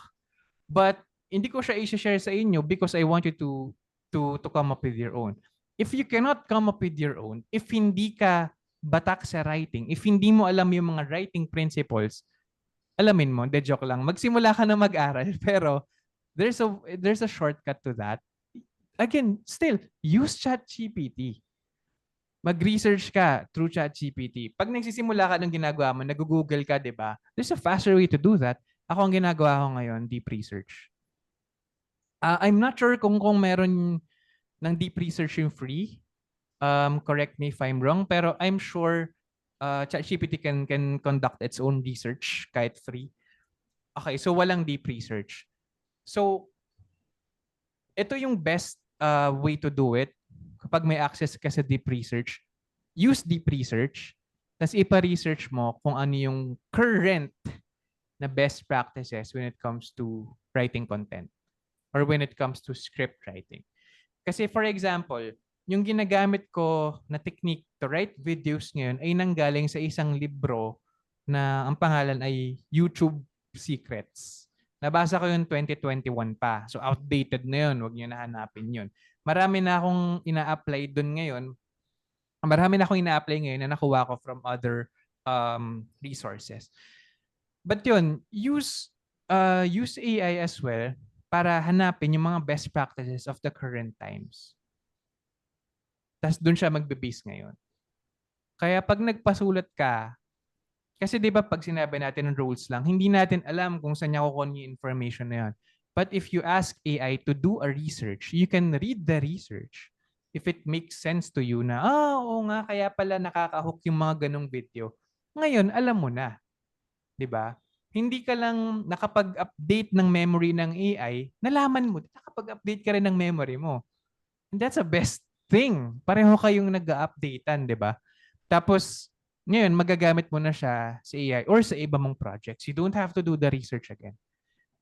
but hindi ko siya i-share sa inyo because I want you to come up with your own. If you cannot come up with your own, if hindi ka batak sa writing, if hindi mo alam yung mga writing principles, alamin mo, de joke lang, magsimula ka na mag-aral, pero there's a shortcut to that. Again, still, use ChatGPT. Mag-research ka through ChatGPT. Pag nagsisimula ka ng ginagawa mo, nag-google ka, di ba? There's a faster way to do that. Ako ang ginagawa ko ngayon, deep research. I'm not sure kung meron ng deep research yung free. Correct me if I'm wrong, pero I'm sure ChatGPT can conduct its own research kahit free. Okay, so walang deep research. So, ito yung best way to do it kapag may access ka sa deep research. Use deep research, tapos ipa-research mo kung ano yung current na best practices when it comes to writing content or when it comes to script writing. Kasi for example, yung ginagamit ko na technique to write videos ngayon ay nanggaling sa isang libro na ang pangalan ay YouTube Secrets. Nabasa ko yun 2021 pa. So outdated na yun. Huwag niyo na hanapin yun. Marami na akong ina-apply dun ngayon. Marami na akong ina-apply ngayon na nakuha ko from other resources. But yun, use AI as well para hanapin yung mga best practices of the current times. Tapos doon siya magbe-base ngayon. Kaya pag nagpasulat ka, kasi 'di ba pag sinabi natin ng rules lang, hindi natin alam kung saan niya kukuha yung information na 'yon. But if you ask AI to do a research, you can read the research. If it makes sense to you na, oo nga, kaya pala nakaka-hook yung mga ganong video. Ngayon, alam mo na. 'Di ba? Hindi ka lang nakapag-update ng memory ng AI, nalaman mo, nakapag-update ka rin ng memory mo. And that's the best thing. Pareho kayong nag-updatean, 'di ba? Tapos, ngayon, magagamit mo na siya sa AI or sa iba mong projects. You don't have to do the research again.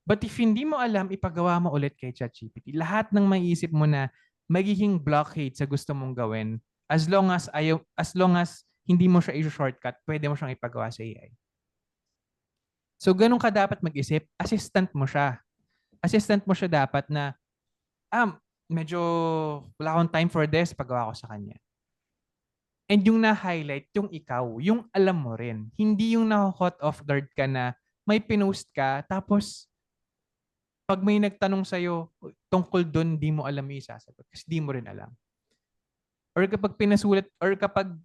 But if hindi mo alam, ipagawa mo ulit kay ChatGPT. Lahat ng maiisip mo na magiging blockade sa gusto mong gawin, as long as hindi mo siya i-shortcut, pwede mo siyang ipagawa sa AI. So, ganun ka dapat mag-isip, assistant mo siya. Assistant mo siya dapat na, medyo wala akong time for this, pagawa ko sa kanya. And yung na-highlight, yung ikaw, yung alam mo rin. Hindi yung na-caught off guard ka na may pinost ka, tapos pag may nagtanong sa'yo tungkol doon, di mo alam yung isasagot. Kasi di mo rin alam. Or kapag pinasulat, or kapag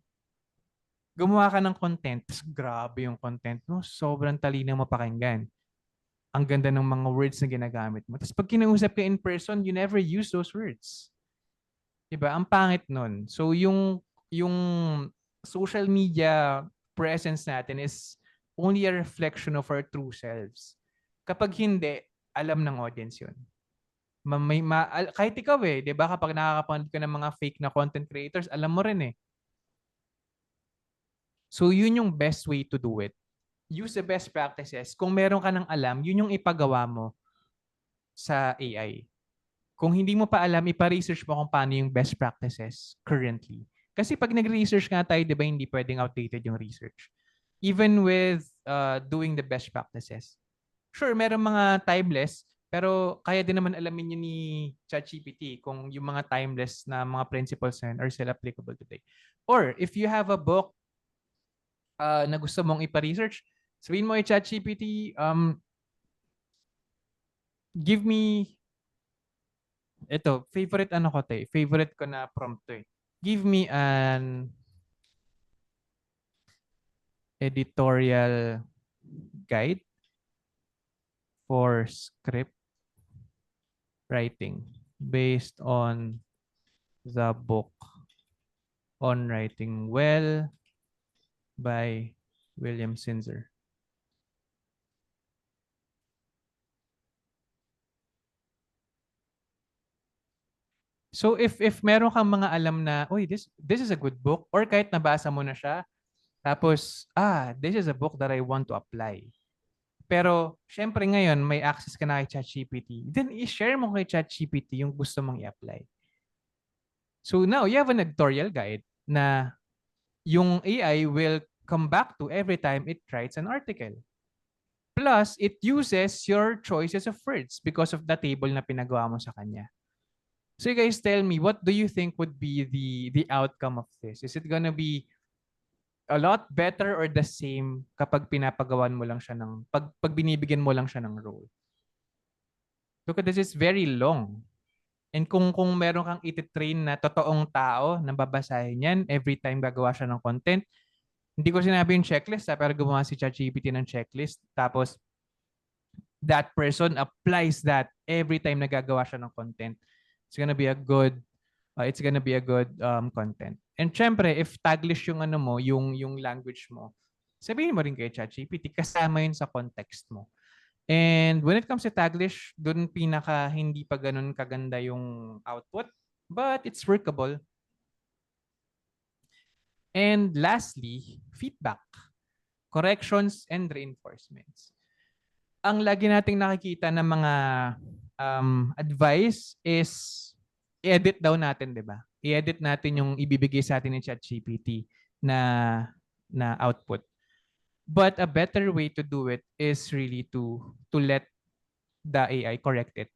gumawa ka ng content, grabe yung content mo, sobrang talino mapakinggan. Ang ganda ng mga words na ginagamit mo. Tapos pag kinausap ka in person, you never use those words. Diba? Ang pangit nun. So yung social media presence natin is only a reflection of our true selves. Kapag hindi, alam ng audience yun. Kahit ikaw di ba? Kapag nakakapanood ka ng mga fake na content creators, alam mo rin eh. So yun yung best way to do it. Use the best practices. Kung meron ka ng alam, yun yung ipagawa mo sa AI. Kung hindi mo pa alam, ipa-research mo kung paano yung best practices currently. Kasi pag nag-research nga tayo, di ba, hindi pwedeng outdated yung research. Even with doing the best practices. Sure, meron mga timeless, pero kaya din naman alamin yun ni ChatGPT kung yung mga timeless na mga principles na yun are still applicable today. Or if you have a book na gusto mong ipa-research, sabihin mo kay ChatGPT, give me, ito, favorite ko na prompt to eh. Give me an editorial guide for script writing based on the book On Writing Well by William Sinzer. So if meron kang mga alam na, uy, this is a good book, or kahit nabasa mo na siya, tapos, this is a book that I want to apply. Pero, syempre ngayon, may access ka na kay ChatGPT. Then, i-share mo kay ChatGPT yung gusto mong i-apply. So now, you have an editorial guide na yung AI will come back to every time it writes an article. Plus, it uses your choices of words because of the table na pinagawa mo sa kanya. So you guys tell me, what do you think would be the outcome of this? Is it gonna be a lot better or the same kapag pinapagawan mo lang siya ng, pag binibigyan mo lang siya ng role? Look at this, is very long. And kung meron kang ititrain na totoong tao na babasahin yan every time gagawa siya ng content, hindi ko sinabi yung checklist pero gumawa si ChatGPT ng checklist. Tapos, that person applies that every time nagagawa siya ng content, it's gonna be a good content. And syempre, if Taglish yung ano mo, yung language mo, sabihin mo rin kay ChatGPT, kasama yun sa context mo. And when it comes to Taglish, doon pinaka hindi pa ganun kaganda yung output, but it's workable. And lastly, feedback, corrections, and reinforcements. Ang lagi nating nakikita ng mga advice is i-edit daw natin, di ba? I-edit natin yung ibibigay sa atin ni ChatGPT na output. But a better way to do it is really to let the AI correct it.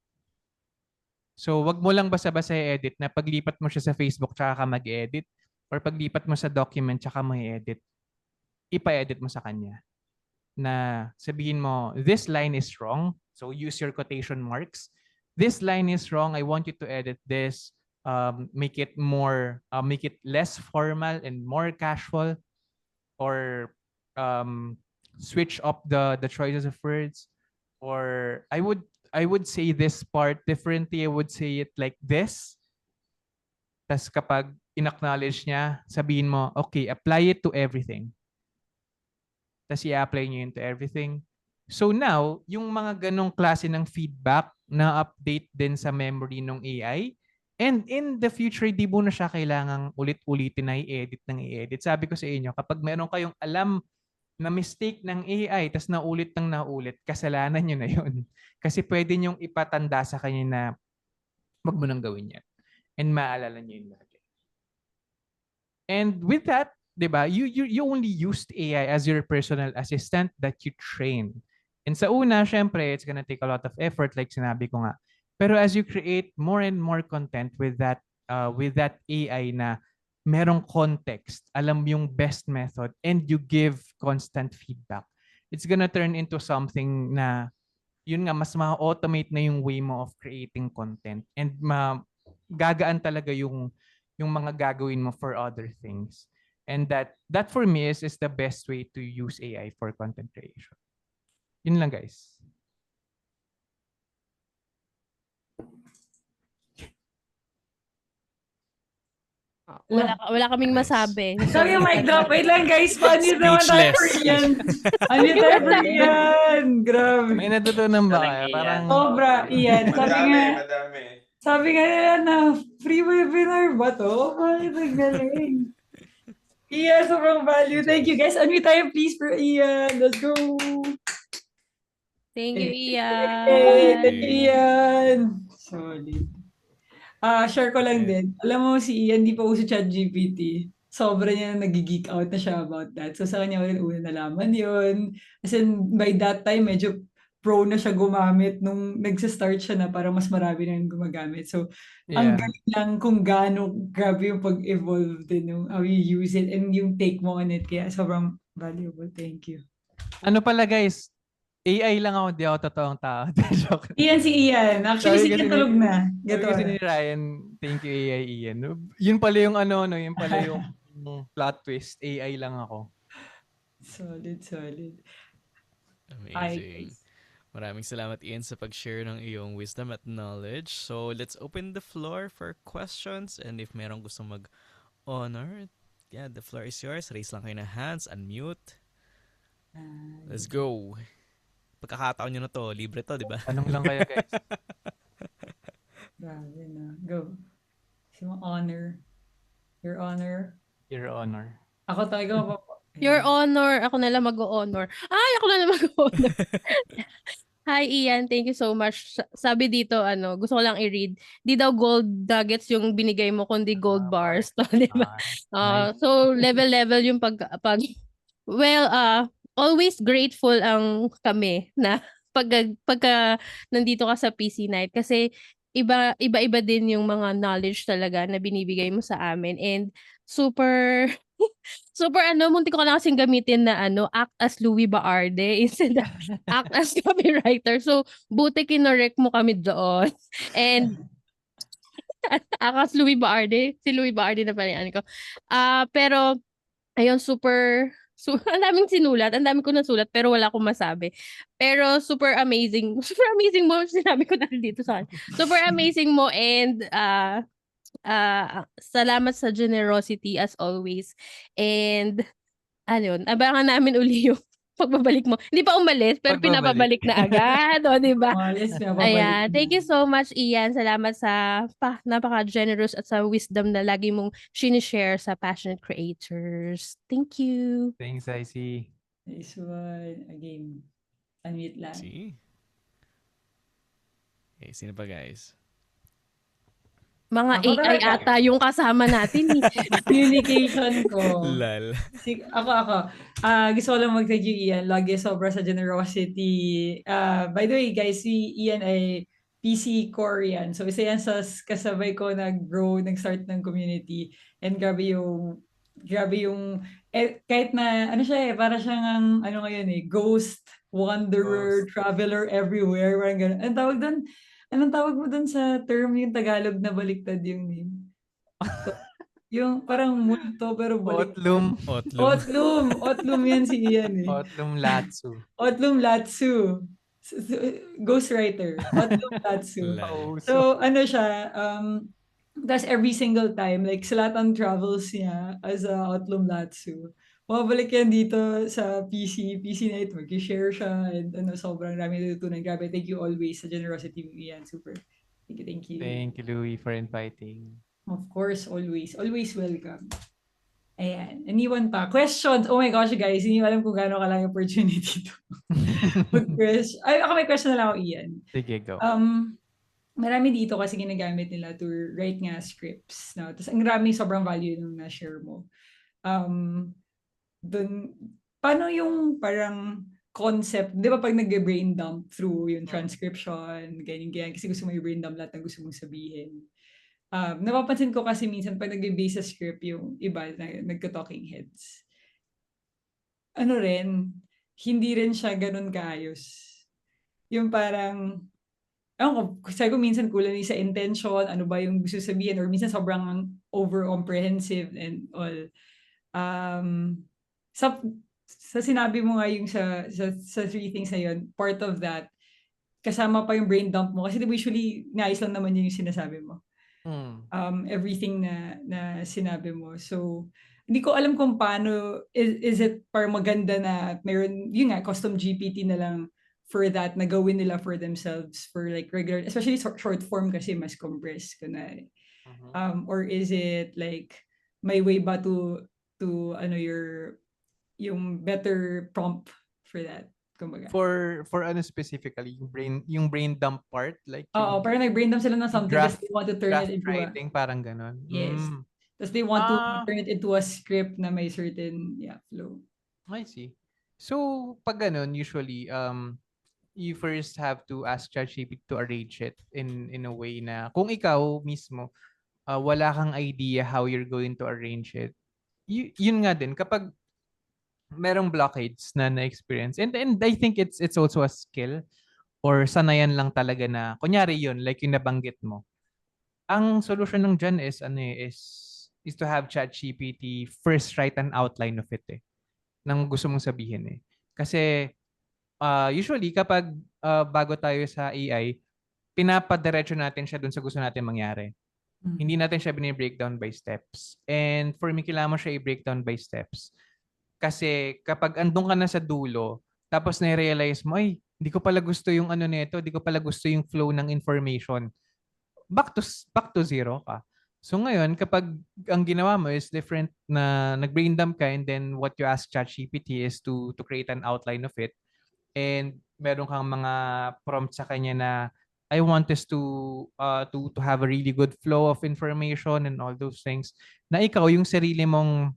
So wag mo lang basta-basta i-edit na paglipat mo siya sa Facebook tsaka ka mag-edit or paglipat mo sa document tsaka mo i-edit. Ipa-edit mo sa kanya na sabihin mo, this line is wrong. So use your quotation marks. This line is wrong. I want you to edit this. Make it less formal and more casual, or switch up the choices of words. Or I would say this part differently. I would say it like this. Tas kapag in-acknowledge niya, sabihin mo, okay, apply it to everything. Tas i-apply niyo into everything. So now, yung mga ganong klase ng feedback na update din sa memory ng AI, and in the future, di mo na siya kailangang ulit-ulitin na i-edit ng i-edit. Sabi ko sa inyo, kapag meron kayong alam na mistake ng AI, tas naulit ng naulit, kasalanan nyo na yun. Kasi pwede nyong ipatanda sa kanya na wag mo nang gawin yan. And maalala nyo yun lagi. And with that, diba, you only used AI as your personal assistant that you train. And sa una, syempre, it's gonna take a lot of effort, like sinabi ko nga. Pero as you create more and more content with that AI na merong context, alam yung best method, and you give constant feedback, it's gonna turn into something na, yun nga, mas ma-automate na yung way mo of creating content. And gagaan talaga yung mga gagawin mo for other things. And that for me is the best way to use AI for content creation. Yun lang, guys. Wala kaming masabi. Sorry, mic drop. Wait lang, guys. Paano naman tayo for Speechless. Ian? Ano tayo for Ian? Grabe. May natutunan ba kayo? Ian. Parang, Sobra, Ian. Madami. Sabi nga nila na free webinar ba to? Bakit ang galing? Ian, sobrang value. Thank you, guys. Unmute tayo, please, for Ian. Let's go. Thank you, Hey, Ian. thank you, Ian. Solid. Share ko lang din. Alam mo si Ian, di pa uso ChatGPT. Sobra niya nag-geek out na siya about that. So sa kanya una nalaman yun. As in, by that time, medyo pro na siya gumamit nung nagsa-start siya na para mas marami na yung gumagamit. So, ang yeah. galing lang kung gaano grabe yung pag-evolve din yung how you use it and yung take mo on it. Kaya sobrang valuable. Thank you. Ano pala, guys? AI lang ako, di ako totoong tao. Joke. Ian si Ian. Actually, Sabi si kasi Ian tulog na. Sabi Gato kasi na. ni Ryan, thank you AI, Ian. Yun pala yung yun pala yung plot twist. AI lang ako. Solid. Amazing. Maraming salamat, Ian, sa pag-share ng iyong wisdom at knowledge. So, let's open the floor for questions. And if merong gusto mag-honor, yeah, the floor is yours. Raise lang kayo ng hands, unmute. Let's go. Pagkakataon nyo na to, libre to, di ba? Tanong lang kayo, guys. Grabe na. Go. Si mo honor. Your honor. Your Honor. Ako talaga Your Honor. Ako na lang mag-honor. Ako na lang mag-honor. Hi, Ian. Thank you so much. Sabi dito, gusto ko lang i-read. Di daw gold nuggets yung binigay mo, kundi gold bars. To, di ba? Nice. So, level yung well, always grateful ang kami na pagka nandito ka sa PC Night kasi iba-iba din yung mga knowledge talaga na binibigay mo sa amin, and super muntik ko na kasing gamitin na act as Louie Baarde instead of act as copywriter. So buti kinorek mo kami doon. And act as Louie Baarde, si Louie Baarde na pala yan ko. Pero ayun, super So, ang daming sinulat, ang dami ko nasulat, pero wala akong masabi. Pero super amazing. Super amazing mo, sinabi ko na rin dito sa akin. Super amazing mo and salamat sa generosity as always. And ayun, abangan namin uli yung pagbabalik mo. Hindi pa umalis, pero Pagbabalik. pinapabalik na agad. O, di ba? Umalis, pinapabalik Ayan. na. Thank you so much, Ian. Salamat sa napaka-generous at sa wisdom na lagi mong sinishare sa Passionate Creators. Thank you. Thanks, IC. Nice one. Again, unmute lang. See? Okay, sino pa guys? Mga Ako AI talaga. ata yung kasama natin. Communication ko. Lal. Ako. Gusto ko lang mag-thank you, Ian. Lagi sobra sa generosity. By the way, guys, si Ian ay PC core yan. So, isa yan sa kasabay ko nag-grow, nag-start ng community. And grabe yung, kahit na, ano siya para siyang, ano ngayon ghost, wanderer, traveler everywhere. Parang ganun. Anong tawag mo dun sa term yung Tagalog na baliktad yung name? Yung parang multo pero baliktad. Otlum. Otlum yan si Ian Otlum Latsu. Otlum Latsu. Ghostwriter. Otlum Latsu. Lal. So, ano siya, that's every single time, like sa lahat ng travels niya as a Otlum Latsu, mabalik yan dito sa PC Night, mag-share siya, and sobrang dami natutunan. Grabe, thank you always sa generosity mo, Ian. Super. Thank you. Thank you, Louie, for inviting. Of course, always welcome. Ayan, iniwan pa. Questions. Oh my gosh, guys, hindi ko alam kung gaano ka lang yung opportunity to mag-question. Ako may question na lang ako, Ian. Sige, go. Marami dito kasi ginagamit nila to write nga scripts. No? Tapos ang maraming sobrang value nung na-share mo. Paano yung parang concept, di ba pag nag-brain dump through yung transcription, ganyan, kasi gusto mo yung brain dump lahat ng gusto mong sabihin. Napapansin ko kasi minsan pag nag-base sa script yung iba na nagka-talking heads. Hindi rin siya ganun kaayos. Yung parang, sabi ko minsan kulang sa intention, ano ba yung gusto sabihin, or minsan sobrang over-comprehensive and all. Sa sinabi mo nga yung sa three things na yun, part of that, kasama pa yung brain dump mo. Kasi usually, nais lang naman yung sinasabi mo. Everything na sinabi mo. So, hindi ko alam kung paano, is it parang maganda na meron, yun nga, custom GPT na lang for that, na gawin nila for themselves, for like regular, especially short form kasi mas compressed, kunwari. Or is it like, may way ba to yung better prompt for that, kumbaga. For ano specifically, yung brain dump part, like Oo, parang nag-brain dump sila ng something, draft- just they want to turn it into writing, parang ganon. Yes. Tapos they want to turn it into a script na may certain flow. I see. So, pag ganon, usually, you first have to ask ChatGPT to arrange it in a way na kung ikaw mismo, wala kang idea how you're going to arrange it. Yun nga din, kapag merong blockades na na-experience. And I think it's also a skill or sanayan lang talaga na, kunyari yun, like yung nabanggit mo. Ang solution ng dyan is to have ChatGPT first write an outline of it nang gusto mong sabihin Kasi usually kapag bago tayo sa AI, pinapadiretso natin siya dun sa gusto natin mangyari. Hindi natin siya binibreakdown by steps. And for me, kailangan mo siya i-breakdown by steps. Kasi kapag andun ka na sa dulo, tapos na-realize mo, ay, hindi ko pala gusto yung ano nito, hindi ko pala gusto yung flow ng information. Back to zero ka. So ngayon, kapag ang ginawa mo is different na nag-brain dump ka and then what you ask ChatGPT is to create an outline of it, and meron kang mga prompts sa kanya na I want this to have a really good flow of information and all those things, na ikaw yung sarili mong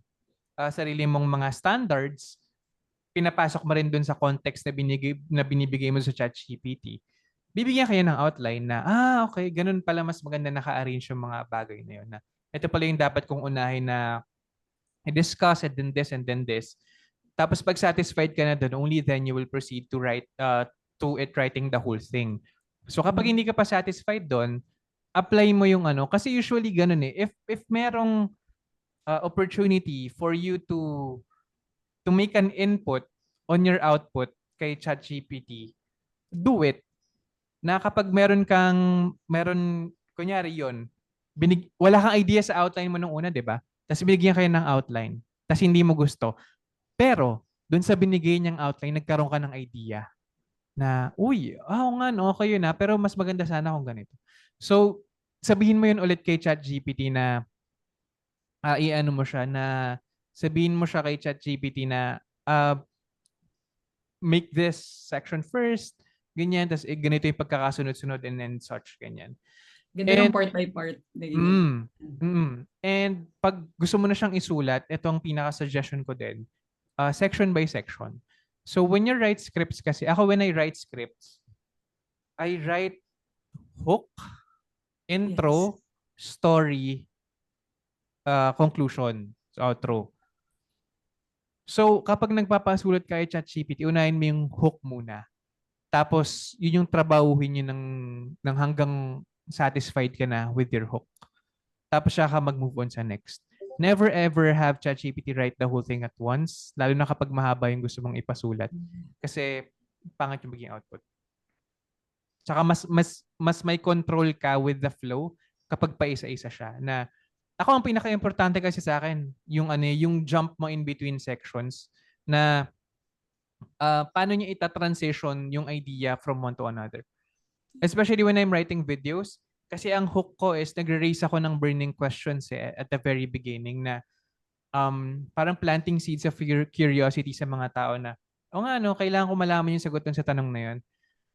mga standards, pinapasok mo rin dun sa context na binibigay mo sa ChatGPT. Bibigyan kayo ng outline na, okay, ganun pala mas maganda naka-arrange yung mga bagay na yun. Na, ito pala yung dapat kong unahin na i-discuss and then this and then this. Tapos pag satisfied ka na dun, only then you will proceed to writing the whole thing. So kapag hindi ka pa satisfied dun, apply mo yung kasi usually ganun if merong opportunity for you to to make an input on your output kay ChatGPT, do it. Na kapag kunyari yon, wala kang idea sa outline mo nung una, di ba? Tapos binigyan kayo ng outline. Tapos hindi mo gusto. Pero, dun sa binigay niyang outline, nagkaroon ka ng idea na, uy, nga, no, okay yun na, pero mas maganda sana kung ganito. So, sabihin mo yun ulit kay ChatGPT na, i-ano mo siya, na sabihin mo siya kay ChatGPT na, make this section first, ganyan, tapos ganito yung pagkakasunod-sunod and then such, ganyan. Ganda yung part by part. And pag gusto mo na siyang isulat, ito ang pinaka-suggestion ko din, section by section. So when you write scripts kasi, when I write scripts, I write hook, intro, story, conclusion, outro. So kapag nagpapasulat ka kay ChatGPT, unahin mo yung hook muna. Tapos yun yung trabahuhin nyo ng hanggang satisfied ka na with your hook. Tapos siya ka mag-move on sa next. Never ever have ChatGPT write the whole thing at once, lalo na kapag mahaba yung gusto mong ipasulat. Kasi pangit yung maging output. Tsaka mas may control ka with the flow kapag paisa-isa siya. Na ako ang pinaka-importante kasi sa akin, yung jump mo in between sections na paano niya ita-transition yung idea from one to another. Especially when I'm writing videos, kasi ang hook ko is nagre-raise ako ng burning questions at the very beginning na parang planting seeds of curiosity sa mga tao na, kailangan ko malaman yung sagot dun sa tanong na yun.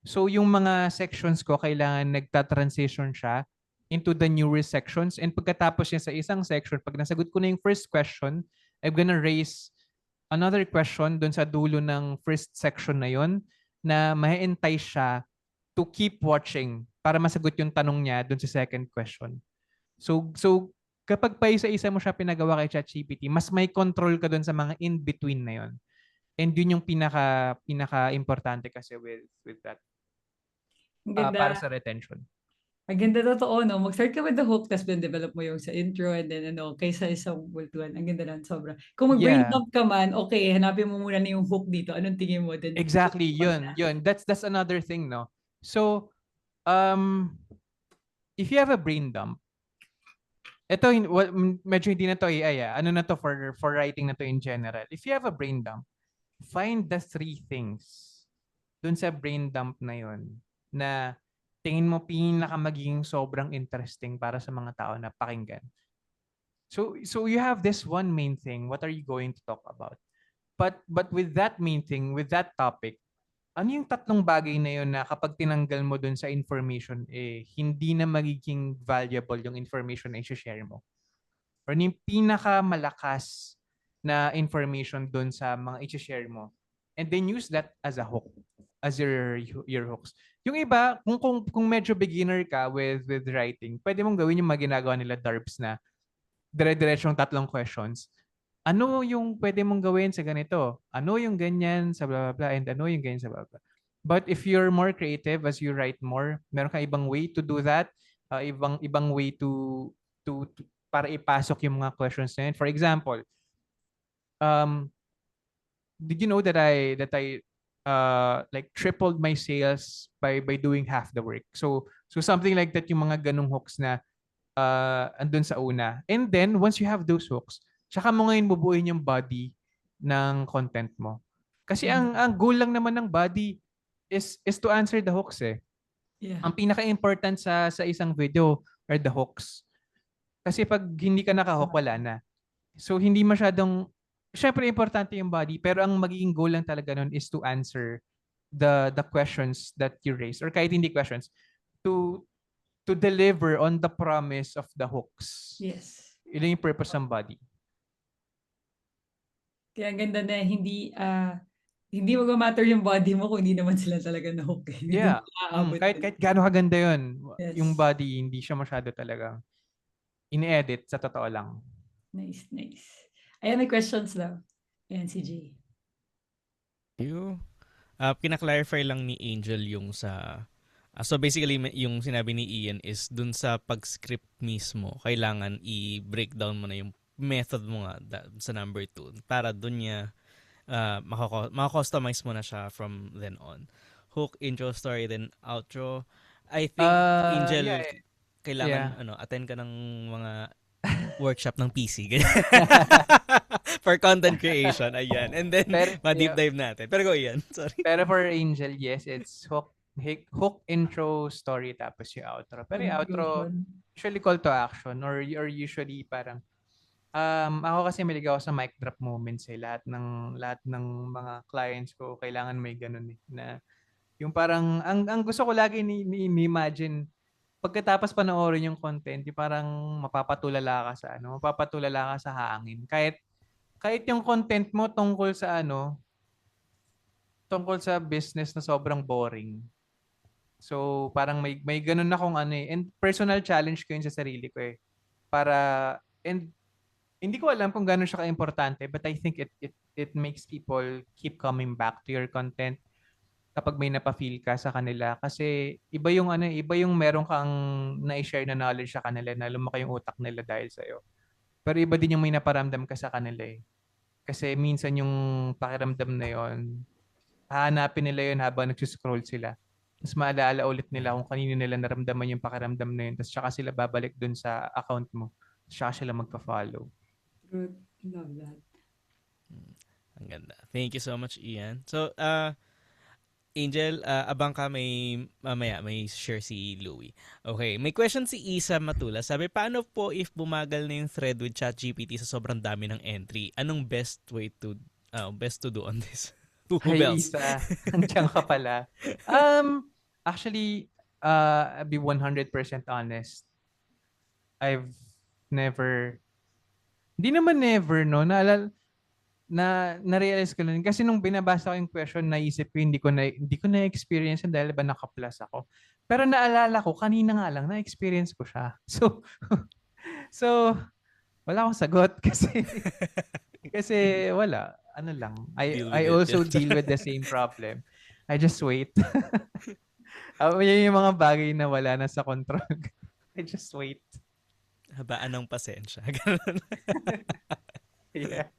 So yung mga sections ko, kailangan nagta-transition siya into the newer sections. And pagkatapos niya sa isang section, pag nasagot ko na yung first question, I'm gonna raise another question dun sa dulo ng first section na yon na ma-entice siya to keep watching para masagot yung tanong niya dun sa second question. So kapag pa isa-isa mo siya pinagawa kay ChatGPT, mas may control ka dun sa mga in-between na yon. And yun yung pinaka-importante kasi with that. Para sa retention. Maganda, totoo, no? Mag-start ka with the hook, tapos develop mo yung sa intro, and then kaysa isang bultuan. Ang ganda lang, sobra. Kung mag-brain dump ka man, okay, hanapin mo muna na yung hook dito. Anong tingin mo? Then, exactly, yun. That's another thing, no? So, if you have a brain dump, ito, medyo hindi na to AI, ano na to for writing na to in general. If you have a brain dump, find the 3 things dun sa brain dump na yun na tingin mo magiging sobrang interesting para sa mga tao na pakinggan. So you have this one main thing. What are you going to talk about? But with that main thing, with that topic, ano yung 3 bagay na yun na kapag tinanggal mo dun sa information, hindi na magiging valuable yung information na i-share mo? Or ano yung pinakamalakas na information dun sa mga i-share mo? And then use that as a hook, as your hooks. Yung iba, kung medyo beginner ka with writing, pwede mong gawin yung mga ginagawa nila Darbs na dire-diretsong 3 questions. Ano yung pwede mong gawin sa ganito? Ano yung ganyan sa blah, blah, blah, and ano yung ganyan sa blah, blah. But if you're more creative as you write more, meron ka ibang way to do that, ibang way to para ipasok yung mga questions na yun. For example, did you know that I like tripled my sales by doing half the work? So something like that, yung mga ganung hooks na andun sa una. And then once you have those hooks, tsaka mo ngayon bubuuin yung body ng content mo. Kasi ang goal lang naman ng body is to answer the hooks eh. Yeah. Ang pinaka-important sa isang video are the hooks. Kasi pag hindi ka naka-hook, wala na. So hindi masyadong, syempre importante yung body, pero ang magiging goal lang talaga nun is to answer the questions that you raise, or kahit hindi questions, to deliver on the promise of the hooks. Yes. Yun yung purpose ng body. Kaya ang ganda na hindi mag-matter yung body mo kung hindi naman sila talaga na-hook. Yeah. Kahit gaano kaganda yun, Yes. yung body, hindi siya masyado talagang ini-edit, sa totoo lang. Nice. Ayan, may questions daw. Ayan, si Jay. Kina-clarify lang ni Angel yung sa... so basically, yung sinabi ni Ian is dun sa pag-script mismo, kailangan i-breakdown mo na yung method mo nga sa number 2 para dun niya maka-customize mo na siya from then on. Hook, intro, story, then outro. I think, Angel, Yeah. kailangan attend ka ng mga workshop ng PC. For content creation, ayan. And then, Pero, ma-deep yeah. dive natin. Pero go, Ian. Sorry. Pero for Angel, yes, it's hook, intro, story, tapos yung outro. Pero yung outro, usually call to action or usually parang ako kasi malig ako sa mic drop moments lahat ng mga clients ko kailangan may ganun na yung parang ang gusto ko lagi ni-imagine pagkatapos panoorin yung content, yung parang mapapatulala ka sa hangin. Kahit yung content mo tungkol sa business na sobrang boring. So, parang may ganun akong and personal challenge ko yun sa sarili ko eh. And hindi ko alam kung gano'n siya ka-importante, but I think it makes people keep coming back to your content kapag may napa-feel ka sa kanila. Kasi iba yung meron kang na-share na knowledge sa kanila na lumaki yung utak nila dahil sa'yo. Pero iba din yung may naparamdam ka sa kanila eh. Kasi minsan yung pakiramdam na yon hahanapin nila yun habang nagsuscroll sila. Tapos maalaala ulit nila kung kanino nila naramdaman yung pakiramdam na yun. Tapos tsaka sila babalik dun sa account mo. Tapos tsaka sila magpa-follow. Good. Love that. Ang ganda. Thank you so much, Ian. So, Angel, abang ka mamaya may share si Louie. Okay, may question si Isa Matula. Sabi, paano po if bumagal na yung thread with ChatGPT sa sobrang dami ng entry? Anong best to do on this? Who Hi, else? Isa. Andiyan ka pala. Actually, I'll be 100% honest. I've never, hindi naman never, no? Na-realize ko lang. Kasi nung binabasa ko yung question, naisip ko, hindi ko na-experience yun dahil ba naka-plus ako. Pero naalala ko, kanina nga lang, na-experience ko siya. So, wala akong sagot kasi wala. Ano lang. I also deal with the same problem. I just wait. Yun yung mga bagay na wala na sa control. I just wait. Habaan ng pasensya. Ganun. Yeah.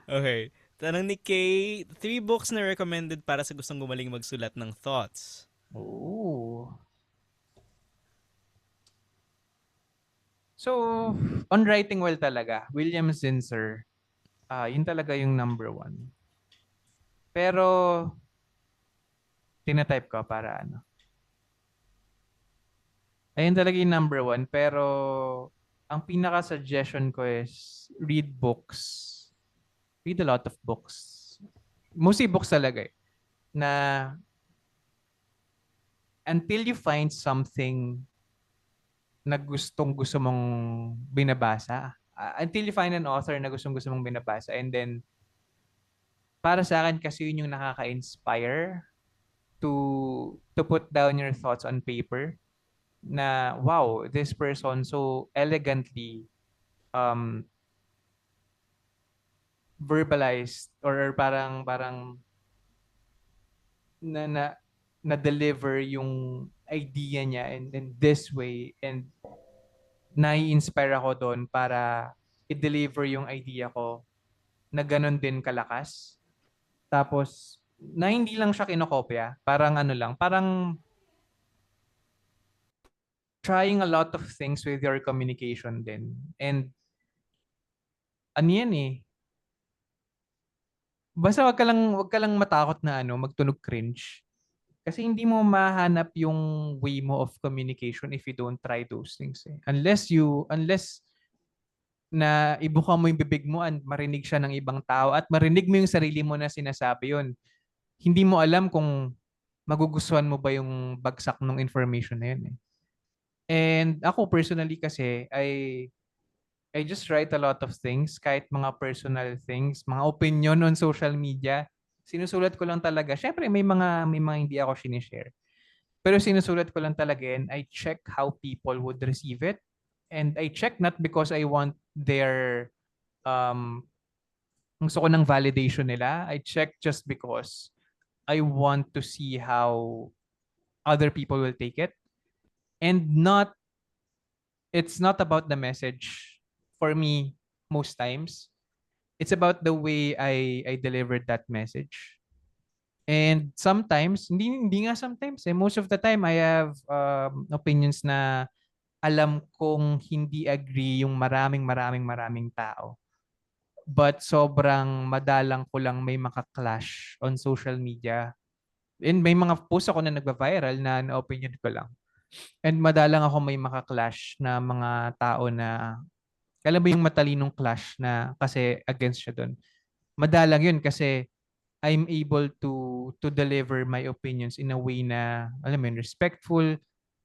Okay. Tanong ni Kay, 3 books na recommended para sa gustong gumaling magsulat ng thoughts. Oh. So, on writing well talaga, William Zinsser, yun talaga yung number 1. Pero, tinatype ko para ano. Ayun talaga yung number 1. Pero, ang pinaka-suggestion ko is read books. Read a lot of books. Mostly books talaga eh. Na until you find something na gusto mong binabasa, until you find an author na gusto mong binabasa, and then para sa akin kasi yun yung nakaka-inspire to put down your thoughts on paper na wow, this person so elegantly verbalized or parang na deliver yung idea niya and this way, and nai-inspire ako doon para i-deliver yung idea ko na ganun din kalakas. Tapos na hindi lang siya kinokopya, parang ano lang, parang trying a lot of things with your communication din. And ano yan eh, basta wag ka lang matakot na magtunog cringe. Kasi hindi mo mahanap yung way mo of communication if you don't try those things eh. Unless na ibuka mo yung bibig mo and marinig siya ng ibang tao at marinig mo yung sarili mo na sinasabi yun. Hindi mo alam kung magugustuhan mo ba yung bagsak ng information na yun eh. And ako personally kasi, I just write a lot of things, kahit mga personal things, mga opinion on social media. Sinusulat ko lang talaga. Syempre may mga hindi ako sinishare. Pero sinusulat ko lang talaga and I check how people would receive it. And I check not because I want their gusto ko ng validation nila. I check just because I want to see how other people will take it. And it's not about the message for me most times. It's about the way I delivered that message. And sometimes, hindi nga sometimes most of the time I have opinions na alam kong hindi agree yung maraming tao. But sobrang madalang ko lang may maka-clash on social media. And may mga post ako na nagva-viral na opinion ko lang. And madalang ako may maka-clash na mga tao na, alam mo yung matalinong clash na kasi against siya doon. Madalang yun kasi I'm able to deliver my opinions in a way na, alam mo yun, respectful,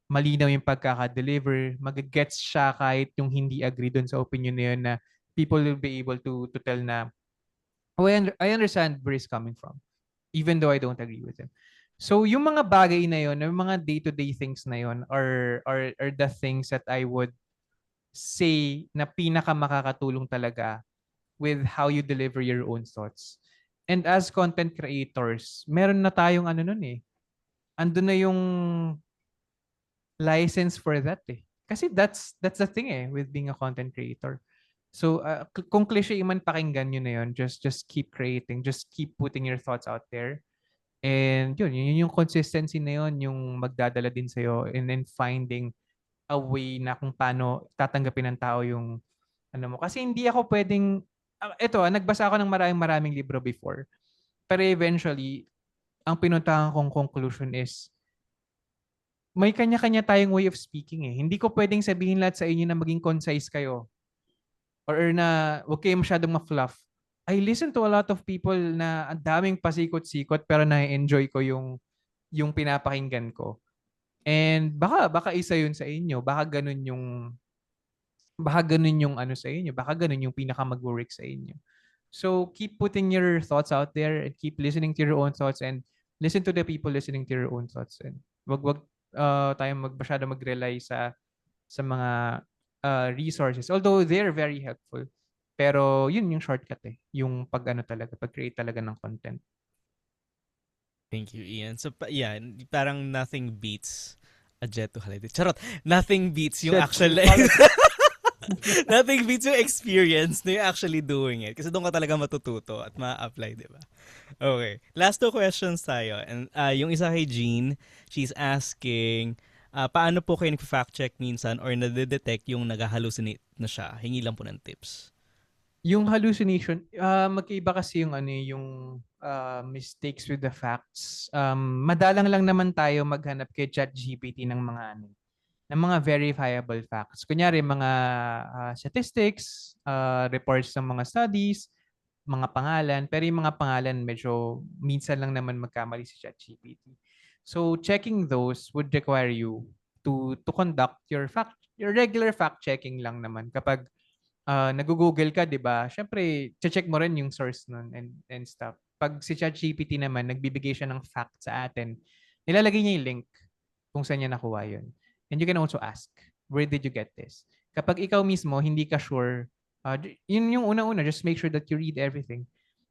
malinaw yung pagkaka-deliver, mag-gets siya kahit yung hindi agree doon sa opinion na yun, na people will be able to tell na, oh, I understand where he's coming from, even though I don't agree with him. So yung mga bagay na yun, yung mga day-to-day things na yun are the things that I would say na pinaka makakatulong talaga with how you deliver your own thoughts. And as content creators, meron na tayong ano nun eh. Andun na yung license for that eh. Kasi that's the thing eh with being a content creator. So kung cliche man pakinggan yun na yun, just keep creating, just keep putting your thoughts out there. And yun yung consistency na yun, yung magdadala din sa'yo, and then finding a way na kung paano tatanggapin ng tao yung ano mo. Kasi hindi ako pwedeng, nagbasa ako ng maraming libro before. Pero eventually, ang pinuntahan kong conclusion is, may kanya-kanya tayong way of speaking eh. Hindi ko pwedeng sabihin lahat sa inyo na maging concise kayo. Or na huwag kayo masyadong ma-fluff. I listen to a lot of people na ang daming pasikot-sikot pero na-enjoy ko yung pinapakinggan ko. And baka isa yun sa inyo. Baka ganun yung ano sa inyo. Baka ganun yung pinaka mag-work sa inyo. So keep putting your thoughts out there and keep listening to your own thoughts and listen to the people listening to your own thoughts. And wag tayong masyado mag-rely sa mga resources. Although they're very helpful. Pero yun yung shortcut eh. Yung pag-create talaga ng content. Thank you, Ian. So, yeah, parang nothing beats a jet to holiday. Charot! Nothing beats yung Jet actual... to Nothing beats yung experience na you're actually doing it. Kasi doon ka talaga matututo at ma-apply, di ba? Okay. Last 2 questions tayo. And yung isa kay Jean, she's asking, paano po kayo nag-fact check minsan or nadedetect yung nag-hallucinate na siya? Hingi lang po ng tips. Yung hallucination, magkaiba kasi yung mistakes with the facts. Madalang lang naman tayo maghanap kay ChatGPT ng mga verifiable facts. Kunyari, mga statistics, reports ng mga studies, mga pangalan. Pero yung mga pangalan, medyo minsan lang naman magkamali si ChatGPT. So, checking those would require you to conduct your regular fact-checking lang naman. Kapag nag-google ka, 'di ba? Syempre, check mo rin yung source nun and stuff. Pag si ChatGPT naman, nagbibigay siya ng fact sa atin, nilalagay niya yung link kung saan niya nakuha yun. And you can also ask, where did you get this? Kapag ikaw mismo hindi ka sure, yun yung una-una, just make sure that you read everything.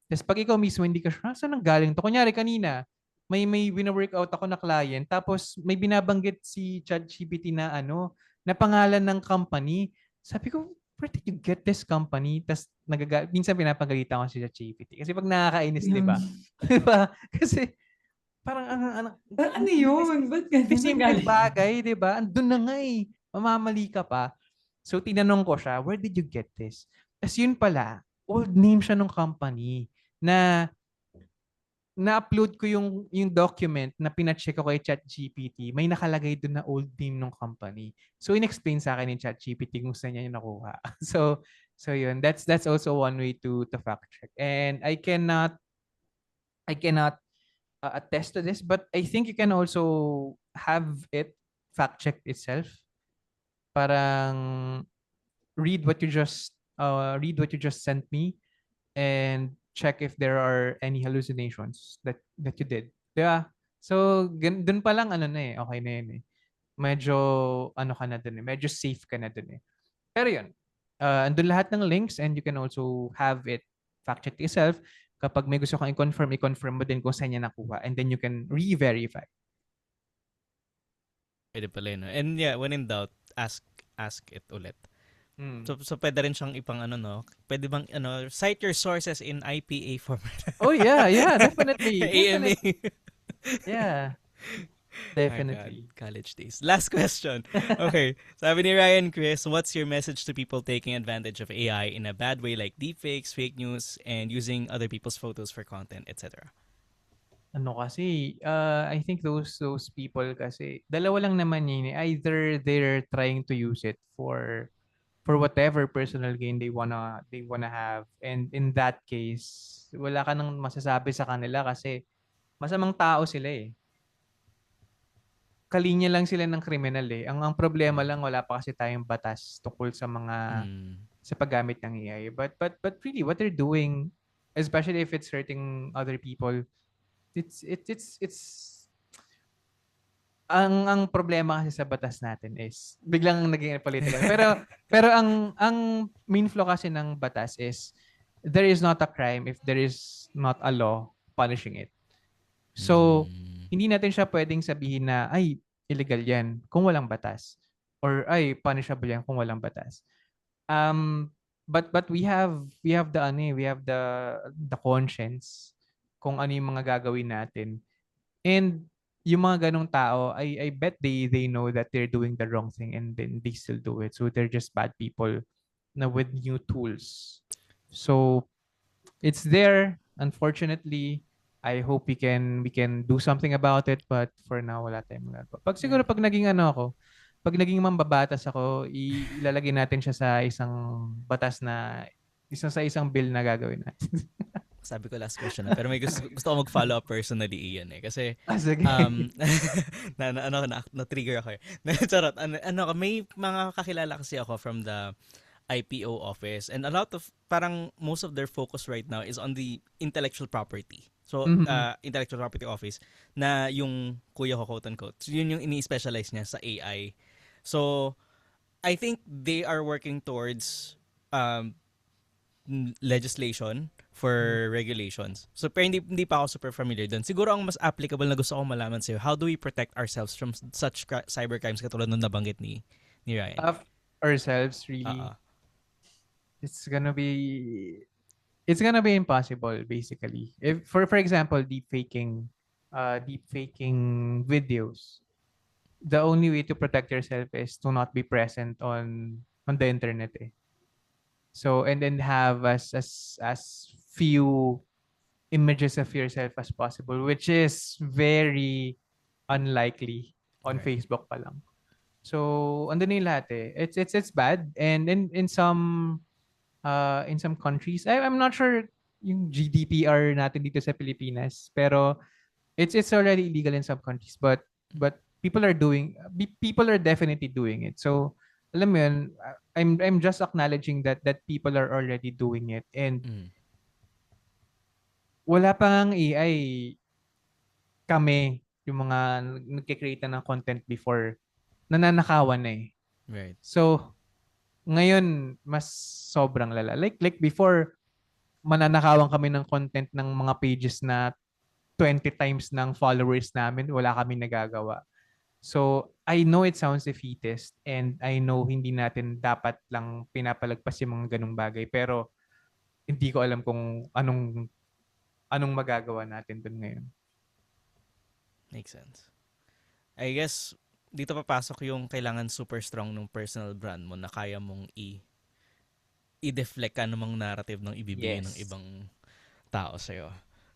Tapos pag ikaw mismo hindi ka sure, saan ang galing to? Kunyari kanina, may wina-workout ako na client, tapos may binabanggit si ChatGPT na na pangalan ng company. Sabi ko, where did you get this company? Tapos minsan pinapagalitan ko si ChatGPT. Kasi pag nakakainis, di ba? Di ba? Kasi parang Ano yun? Ba't ganun simple bagay, di ba? Andun na nga eh. Mamamali ka pa. So tinanong ko siya, where did you get this? Tapos yun pala, old name siya ng company na na-upload ko yung document na pina-check ko kay ChatGPT, may nakalagay doon na old name ng company. So in-explain sa akin ni ChatGPT kung saan niya yung nakuha. So yun, that's also one way to fact check. And I cannot attest to this, but I think you can also have it fact check itself. Parang read what you just sent me and check if there are any hallucinations that you did. Diba? So, dun pa lang okay na yun eh. Medyo ka na dun eh. Medyo safe ka na dun eh. Pero yun, andun lahat ng links and you can also have it fact check yourself. Kapag may gusto kang i-confirm mo din kung saan niya nakuha and then you can re-verify. Pwede pala yun. No? And yeah, when in doubt, ask it ulit. Mm. So pwede rin siyang ipang ano, no? Pwede bang, cite your sources in IPA format. Oh yeah, definitely. AMA. Definitely. Yeah, My God, definitely. college days. Last question. Okay, sabi ni Ryan Chris, what's your message to people taking advantage of AI in a bad way like deepfakes, fake news, and using other people's photos for content, etc.? Ano kasi, I think those people kasi, dalawa lang naman yun. Either they're trying to use it for whatever personal gain they wanna have. And in that case, wala ka nang masasabi sa kanila kasi masamang tao sila eh. Kalinya lang sila ng kriminal eh. Ang problema lang, wala pa kasi tayong batas tungkol sa mga Mm, sa paggamit ng AI. But really what they're doing, especially if it's hurting other people, it's ang problema kasi sa batas natin is biglang naging political. Pero ang main flaw kasi ng batas is there is not a crime if there is not a law punishing it. So, hindi natin siya pwedeng sabihin na ay illegal 'yan kung walang batas or ay punishable 'yan kung walang batas. But we have the ano, we have the conscience kung ano yung mga gagawin natin. And yung mga ganong tao, I bet they know that they're doing the wrong thing and then they still do it. So they're just bad people na with new tools. So it's there. Unfortunately, I hope we can do something about it, but for now wala tayong magagawa. Siguro pag naging pag naging mambabatas ako, ilalagay natin siya sa isang bill na gagawin natin. sabi ko last question na. Pero may gusto ko mag-follow up personally, Ian eh. Kasi, Sige. na-trigger ako eh. Charot. May mga kakilala kasi ako from the IPO office. And a lot of, parang most of their focus right now is on the intellectual property. So, intellectual property office na yung kuya ko, quote-unquote. So, yun yung ini-specialize niya sa AI. So, I think they are working towards legislation for regulations. So, pero hindi pa ako super familiar doon. Siguro ang mas applicable na gusto ko malaman sa'yo, how do we protect ourselves from such cybercrimes katulad nung nabanggit ni Ryan? Ourselves, really. It's gonna be impossible, basically. If for example, deepfaking videos, the only way to protect yourself is to not be present on the internet eh. So, and then have as few images of yourself as possible, which is very unlikely on Right. Facebook pa lang. So, andun na yung lahat eh. It's bad. And in some countries, I'm not sure yung GDPR natin dito sa Pilipinas, pero it's already illegal in some countries, but people are definitely doing it. So, alam mo yun, I'm just acknowledging that people are already doing it, and wala pa ngang AI, kami yung mga nagke-create ng content before, nananakawan na eh. Right. So, ngayon mas sobrang lala. Like before, mananakawan kami ng content ng mga pages na 20 times ng followers namin, wala kami nagagawa. So, I know it sounds defeatist and I know hindi natin dapat lang pinapalagpas yung mga ganung bagay, pero hindi ko alam kung anong magagawa natin dun ngayon. Makes sense. I guess, dito papasok yung kailangan super strong ng personal brand mo na kaya mong i-deflect ka namang narrative ng ibibigay ng ibang tao sa'yo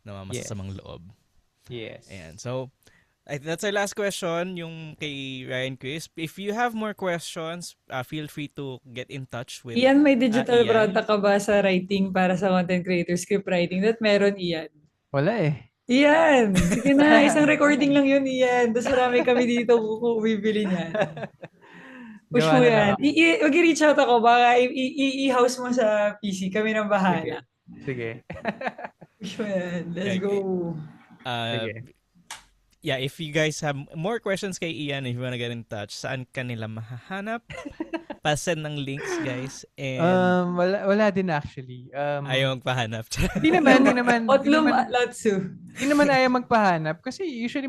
na masasamang loob. Yes. Ayan. So, that's our last question, yung kay Ryan Chris. If you have more questions, feel free to get in touch with Ian, may digital Ian. product ka ba sa writing para sa content creator, script writing? That meron, Ian. Wala eh. Ian! Sige na, isang recording lang yun, Ian. Tapos marami kami dito kung bibili niyan. Push mo yan. Mag-reach out ako, baka i-house mo sa PC. Kami nang bahala. Sige. Push mo yan. Let's Okay. go. Sige. Yeah, if you guys have more questions kay Ian, if you wanna get in touch, saan kanila mahahanap? Pa-send ng links, guys. And Wala din actually. ayaw magpahanap. Hindi naman. Otlum Latsu. Hindi naman ayaw magpahanap kasi usually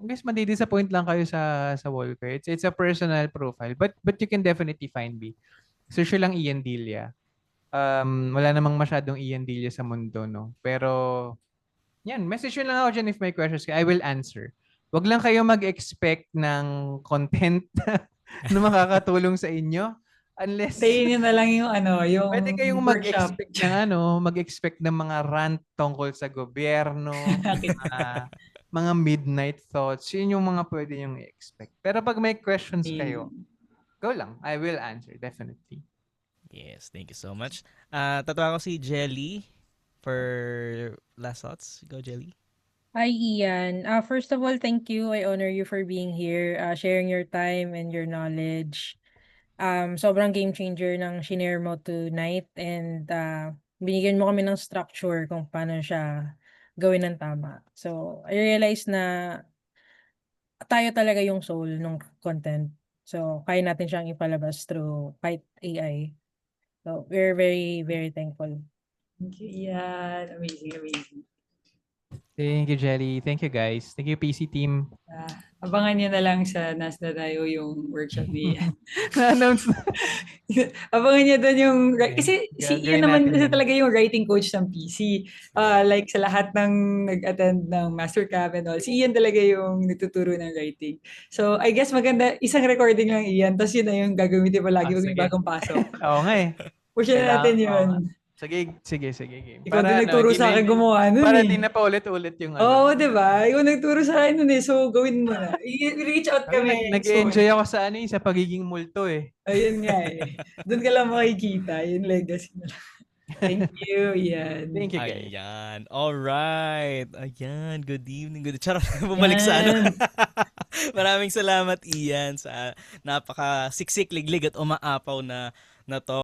guys madi-disappoint lang kayo sa wall ko. It's a personal profile, but you can definitely find me. Search lang Ian Dilla. Wala namang masyadong Ian Dilla sa mundo, no? Pero, yan, message nyo lang ako dyan if may questions ka. I will answer. Wag lang kayo mag-expect ng content na makakatulong sa inyo unless Tayin nyo na lang yung yung pwede kayong workshop. mag-expect ng mga rant tungkol sa gobyerno, mga midnight thoughts. Yun yung mga pwede yung i-expect. Pero pag may questions kayo, go lang. I will answer, definitely. Yes, thank you so much. Tatawa ko si Jelly for last thoughts. Go, Jelly. Hi, Ian. First of all, thank you. I honor you for being here, sharing your time and your knowledge. Sobrang game changer ng shinare mo tonight and binigyan mo kami ng structure kung paano siya gawin ng tama. So, I realized na tayo talaga yung soul ng content. So, kaya natin siyang ipalabas through kahit AI. So, we're very, very thankful. Thank you, Ian. Amazing, amazing. Thank you, Jelly. Thank you, guys. Thank you, PC team. Abangan nyo na lang sa Nas na tayo yung workshop ni Ian. Na-announce na. Abangan nyo doon yung... Kasi si Gagawin Ian naman natin kasi yun. talaga yung writing coach ng PC. Like sa lahat ng nag-attend ng Master Camp and all, si Ian talaga yung nagtuturo ng writing. So I guess maganda, isang recording lang Ian, tapos yun na yung gagamitin mo lagi pag may Sige. bagong pasok. Oo nga eh. Push na natin yun. Sige, game. Ikaw din nagturo sa akin gumawa nun Para eh. di na paulit-ulit yung Oo, di ba? Ikaw nagturo sa akin nun eh. So, gawin mo na. I-reach out kami. Nag-enjoy ako sa sa pagiging multo eh. Ayun nga eh. Doon ka lang makikita. Yung legacy na lang. Thank you, Ian. Thank you, guys. Ayan. Alright. Ayan. Good evening. Charot. Bumalik sa ano. Maraming salamat, Ian, sa napaka siksik, liglig at umaapaw na to.